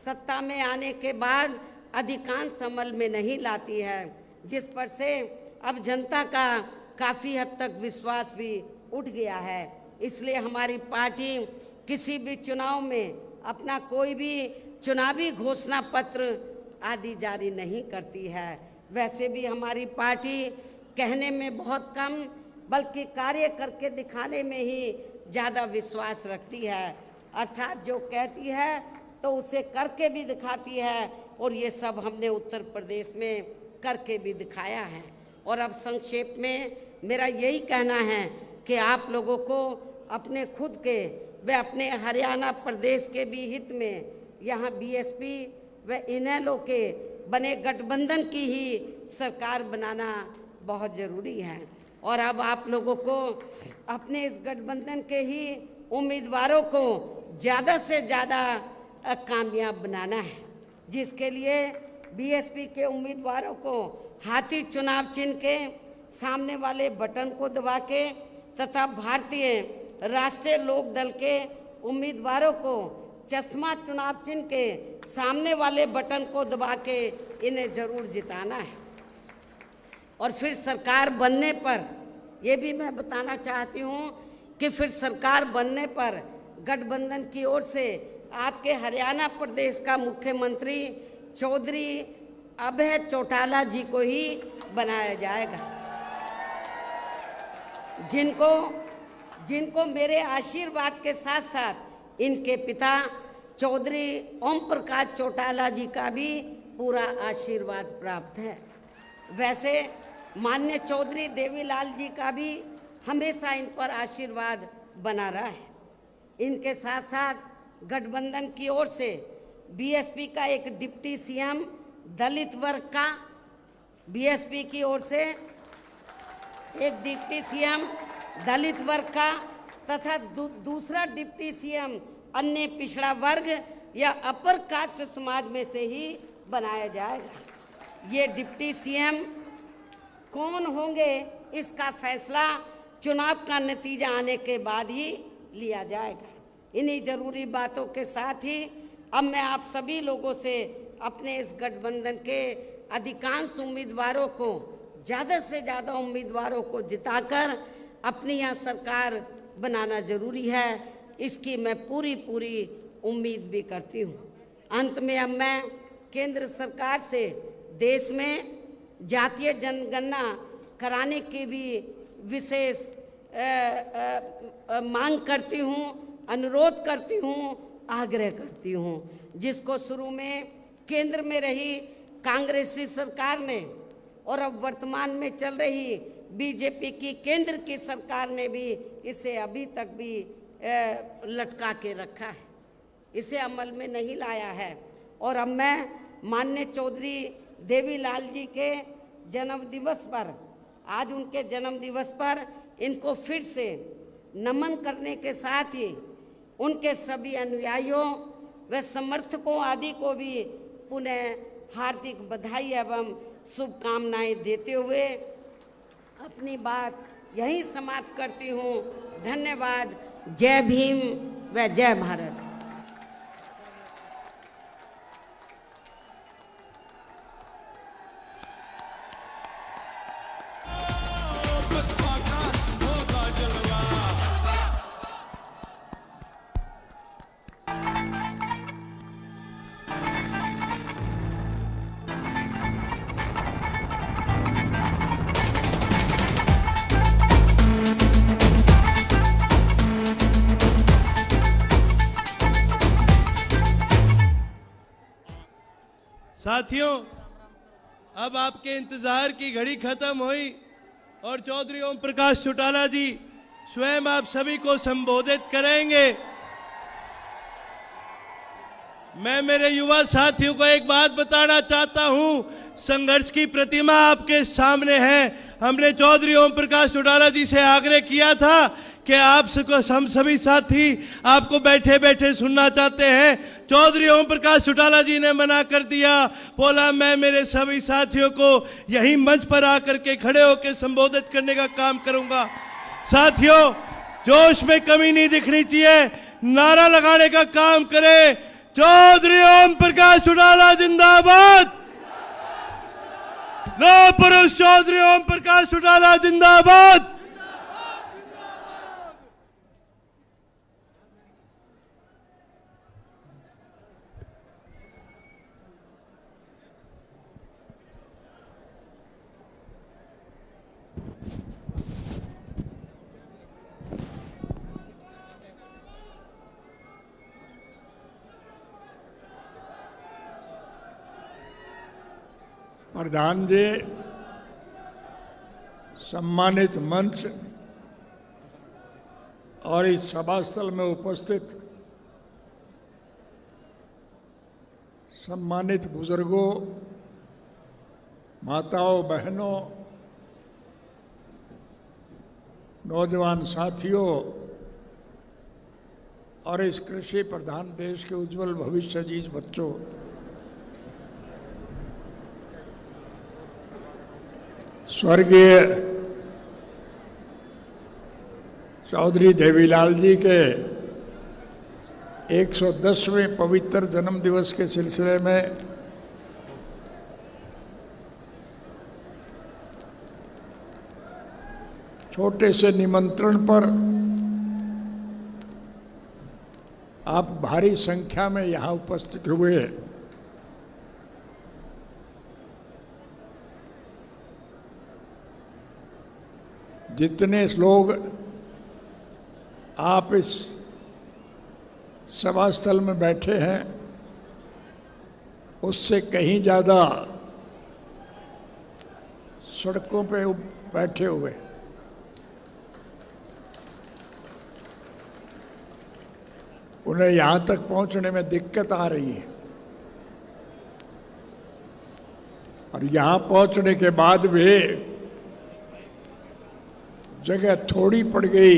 सत्ता में आने के बाद अधिकांश अमल में नहीं लाती है, जिस पर से अब जनता का काफ़ी हद तक विश्वास भी उठ गया है। इसलिए हमारी पार्टी किसी भी चुनाव में अपना कोई भी चुनावी घोषणा पत्र आदि जारी नहीं करती है। वैसे भी हमारी पार्टी कहने में बहुत कम बल्कि कार्य करके दिखाने में ही ज़्यादा विश्वास रखती है, अर्थात जो कहती है तो उसे करके भी दिखाती है, और ये सब हमने उत्तर प्रदेश में करके भी दिखाया है। और अब संक्षेप में मेरा यही कहना है कि आप लोगों को अपने खुद के व अपने हरियाणा प्रदेश के भी हित में यहाँ बीएसपी व इनेलो के बने गठबंधन की ही सरकार बनाना बहुत ज़रूरी है। और अब आप लोगों को अपने इस गठबंधन के ही उम्मीदवारों को ज़्यादा से ज़्यादा कामयाब बनाना है, जिसके लिए बीएसपी के उम्मीदवारों को हाथी चुनाव चिन्ह के सामने वाले बटन को दबा के तथा भारतीय राष्ट्रीय लोक दल के उम्मीदवारों को चश्मा चुनाव चिन्ह के सामने वाले बटन को दबा के इन्हें जरूर जिताना है। और फिर सरकार बनने पर ये भी मैं बताना चाहती हूँ कि फिर सरकार बनने पर गठबंधन की ओर से आपके हरियाणा प्रदेश का मुख्यमंत्री चौधरी अभय चौटाला जी को ही बनाया जाएगा, जिनको मेरे आशीर्वाद के साथ साथ इनके पिता चौधरी ओम प्रकाश चौटाला जी का भी पूरा आशीर्वाद प्राप्त है। वैसे माननीय चौधरी देवीलाल जी का भी हमेशा इन पर आशीर्वाद बना रहा है। इनके साथ साथ गठबंधन की ओर से बीएसपी का एक डिप्टी सीएम दलित वर्ग का, बीएसपी की ओर से एक डिप्टी सीएम दलित वर्ग का तथा दूसरा डिप्टी सीएम अन्य पिछड़ा वर्ग या अपर कास्ट समाज में से ही बनाया जाएगा। ये डिप्टी सीएम कौन होंगे इसका फैसला चुनाव का नतीजा आने के बाद ही लिया जाएगा। इन्हीं जरूरी बातों के साथ ही अब मैं आप सभी लोगों से अपने इस गठबंधन के अधिकांश उम्मीदवारों को, ज़्यादा से ज़्यादा उम्मीदवारों को जिताकर अपनी यहाँ सरकार बनाना जरूरी है, इसकी मैं पूरी उम्मीद भी करती हूँ। अंत में अब मैं केंद्र सरकार से देश में जातीय जनगणना कराने की भी विशेष मांग करती हूँ, अनुरोध करती हूँ, आग्रह करती हूँ, जिसको शुरू में केंद्र में रही कांग्रेसी सरकार ने और अब वर्तमान में चल रही बीजेपी की केंद्र की सरकार ने भी इसे अभी तक भी लटका के रखा है, इसे अमल में नहीं लाया है। और अब मैं माननीय चौधरी देवीलाल जी के जन्मदिवस पर, आज उनके जन्मदिवस पर इनको फिर से नमन करने के साथ ही उनके सभी अनुयायियों व समर्थकों आदि को भी पुनः हार्दिक बधाई एवं शुभकामनाएं देते हुए अपनी बात यहीं समाप्त करती हूँ। धन्यवाद। जय भीम व जय भारत। साथियों, अब आपके इंतजार की घड़ी खत्म हुई और चौधरी ओम प्रकाश चौटाला जी स्वयं आप सभी को संबोधित करेंगे। मैं मेरे युवा साथियों को एक बात बताना चाहता हूं, संघर्ष की प्रतिमा आपके सामने है। हमने चौधरी ओम प्रकाश चौटाला जी से आग्रह किया था कि आप हम सभी साथी आपको बैठे बैठे सुनना चाहते हैं। चौधरी ओम प्रकाश चौटाला जी ने मना कर दिया, बोला मैं मेरे सभी साथियों को यहीं मंच पर आकर के खड़े होकर संबोधित करने का काम करूंगा। साथियों, जोश में कमी नहीं दिखनी चाहिए, नारा लगाने का काम करें। चौधरी ओम प्रकाश चौटाला जिंदाबाद। लौह पुरुष चौधरी ओम प्रकाश चौटाला जिंदाबाद। प्रधान जी, सम्मानित मंच और इस सभास्थल में उपस्थित सम्मानित बुजुर्गों, माताओं, बहनों, नौजवान साथियों और इस कृषि प्रधान देश के उज्जवल भविष्य जी बच्चों, स्वर्गीय चौधरी देवीलाल जी के 110वें पवित्र जन्म दिवस के सिलसिले में छोटे से निमंत्रण पर आप भारी संख्या में यहाँ उपस्थित हुए। जितने लोग आप इस सभास्थल में बैठे हैं उससे कहीं ज़्यादा सड़कों पे बैठे हुए। उन्हें यहाँ तक पहुँचने में दिक्कत आ रही है और यहाँ पहुँचने के बाद भी जगह थोड़ी पड़ गई।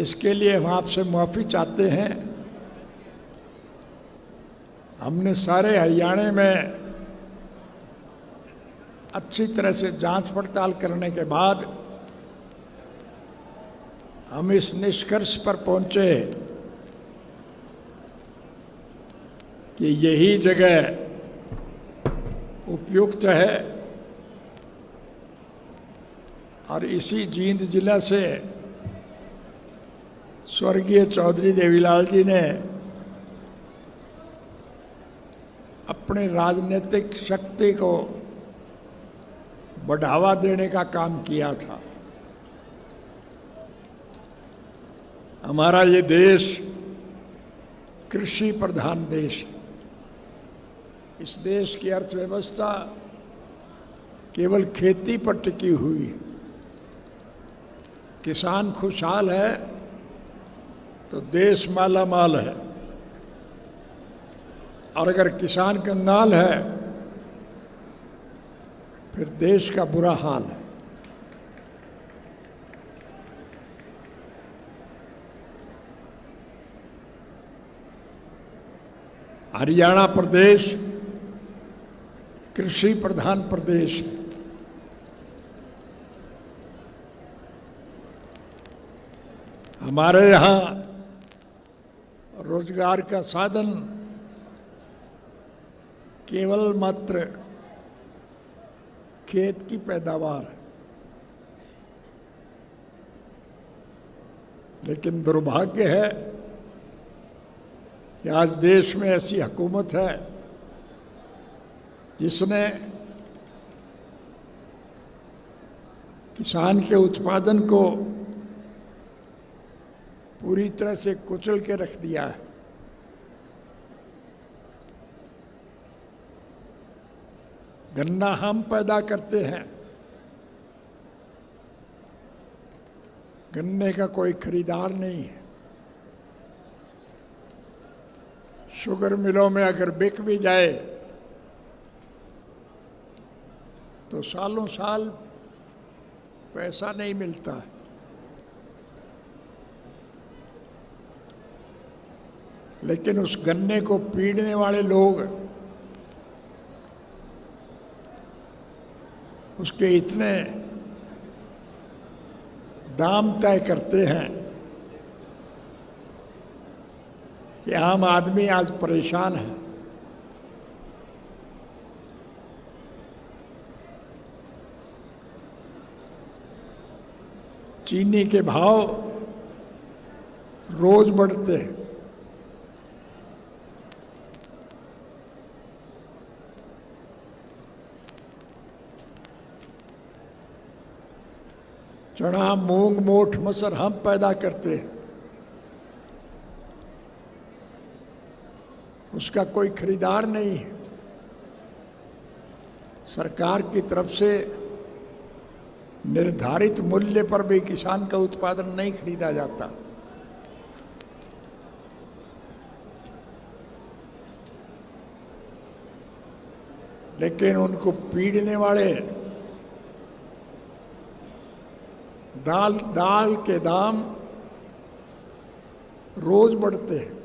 इसके लिए हम आपसे माफ़ी चाहते हैं। हमने सारे हरियाणा में अच्छी तरह से जांच पड़ताल करने के बाद हम इस निष्कर्ष पर पहुंचे कि यही जगह उपयुक्त है और इसी जींद जिला से स्वर्गीय चौधरी देवीलाल जी ने अपने राजनीतिक शक्ति को बढ़ावा देने का काम किया था। हमारा ये देश कृषि प्रधान देश है। इस देश की अर्थव्यवस्था केवल खेती पर टिकी हुई है। किसान खुशहाल है तो देश माला माल है, और अगर किसान कंगाल है फिर देश का बुरा हाल है। हरियाणा प्रदेश कृषि प्रधान प्रदेश है। हमारे यहाँ रोजगार का साधन केवल मात्र खेत की पैदावार है, लेकिन दुर्भाग्य है कि आज देश में ऐसी हुकूमत है जिसने किसान के उत्पादन को पूरी तरह से कुचल के रख दिया है। गन्ना हम पैदा करते हैं, गन्ने का कोई खरीदार नहीं है। शुगर मिलों में अगर बिक भी जाए तो सालों साल पैसा नहीं मिलता है। लेकिन उस गन्ने को पीड़ने वाले लोग उसके इतने दाम तय करते हैं कि आम आदमी आज परेशान है। चीनी के भाव रोज बढ़ते हैं। चना, मूंग, मोठ, मसर हम पैदा करते हैं, उसका कोई खरीदार नहीं है। सरकार की तरफ से निर्धारित मूल्य पर भी किसान का उत्पादन नहीं खरीदा जाता। लेकिन उनको पीड़ने वाले दाल के दाम रोज बढ़ते हैं।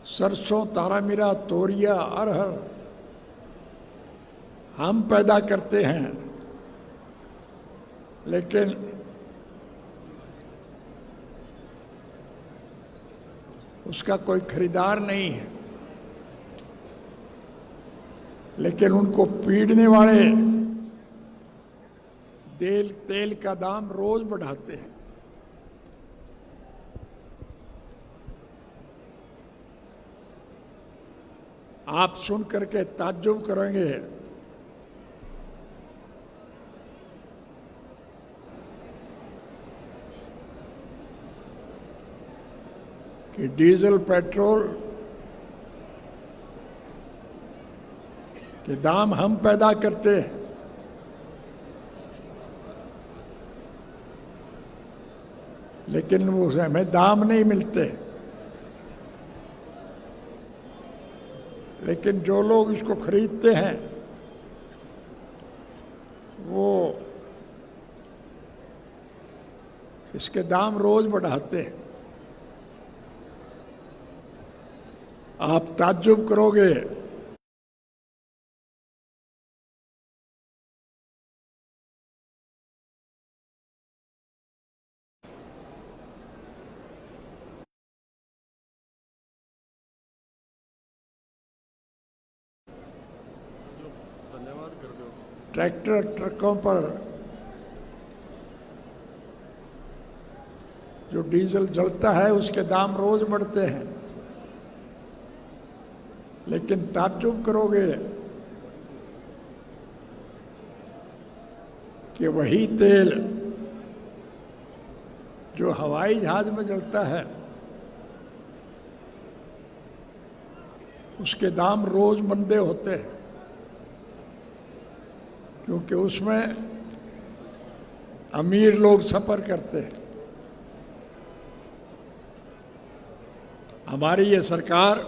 सरसों, तारामीरा, तोरिया, अरहर हम पैदा करते हैं, लेकिन उसका कोई खरीदार नहीं है। लेकिन उनको पीड़ने वाले तेल का दाम रोज बढ़ाते हैं। आप सुन करके ताज्जुब करेंगे कि डीजल, पेट्रोल के दाम हम पैदा करते हैं, लेकिन वो हमें दाम नहीं मिलते। लेकिन जो लोग इसको खरीदते हैं वो इसके दाम रोज बढ़ाते हैं। आप ताज्जुब करोगे ट्रैक्टर, ट्रकों पर जो डीजल जलता है उसके दाम रोज बढ़ते हैं, लेकिन ताज्जुब करोगे कि वही तेल जो हवाई जहाज में जलता है उसके दाम रोज मंदे होते हैं, क्योंकि उसमें अमीर लोग सफर करते हैं। हमारी ये सरकार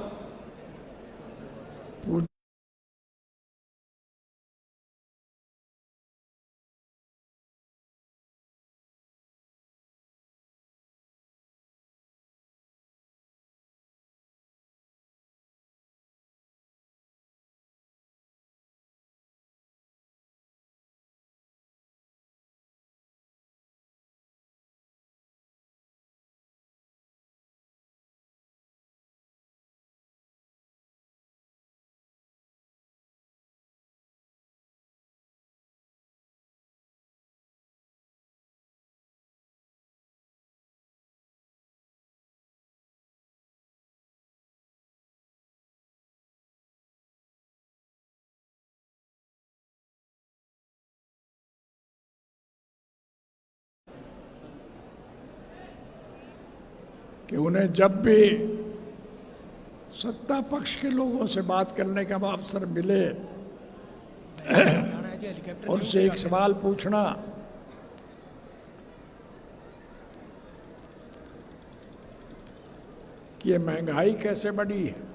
कि उन्हें जब भी सत्ता पक्ष के लोगों से बात करने का अवसर मिले उनसे एक सवाल पूछना कि ये महंगाई कैसे बढ़ी है।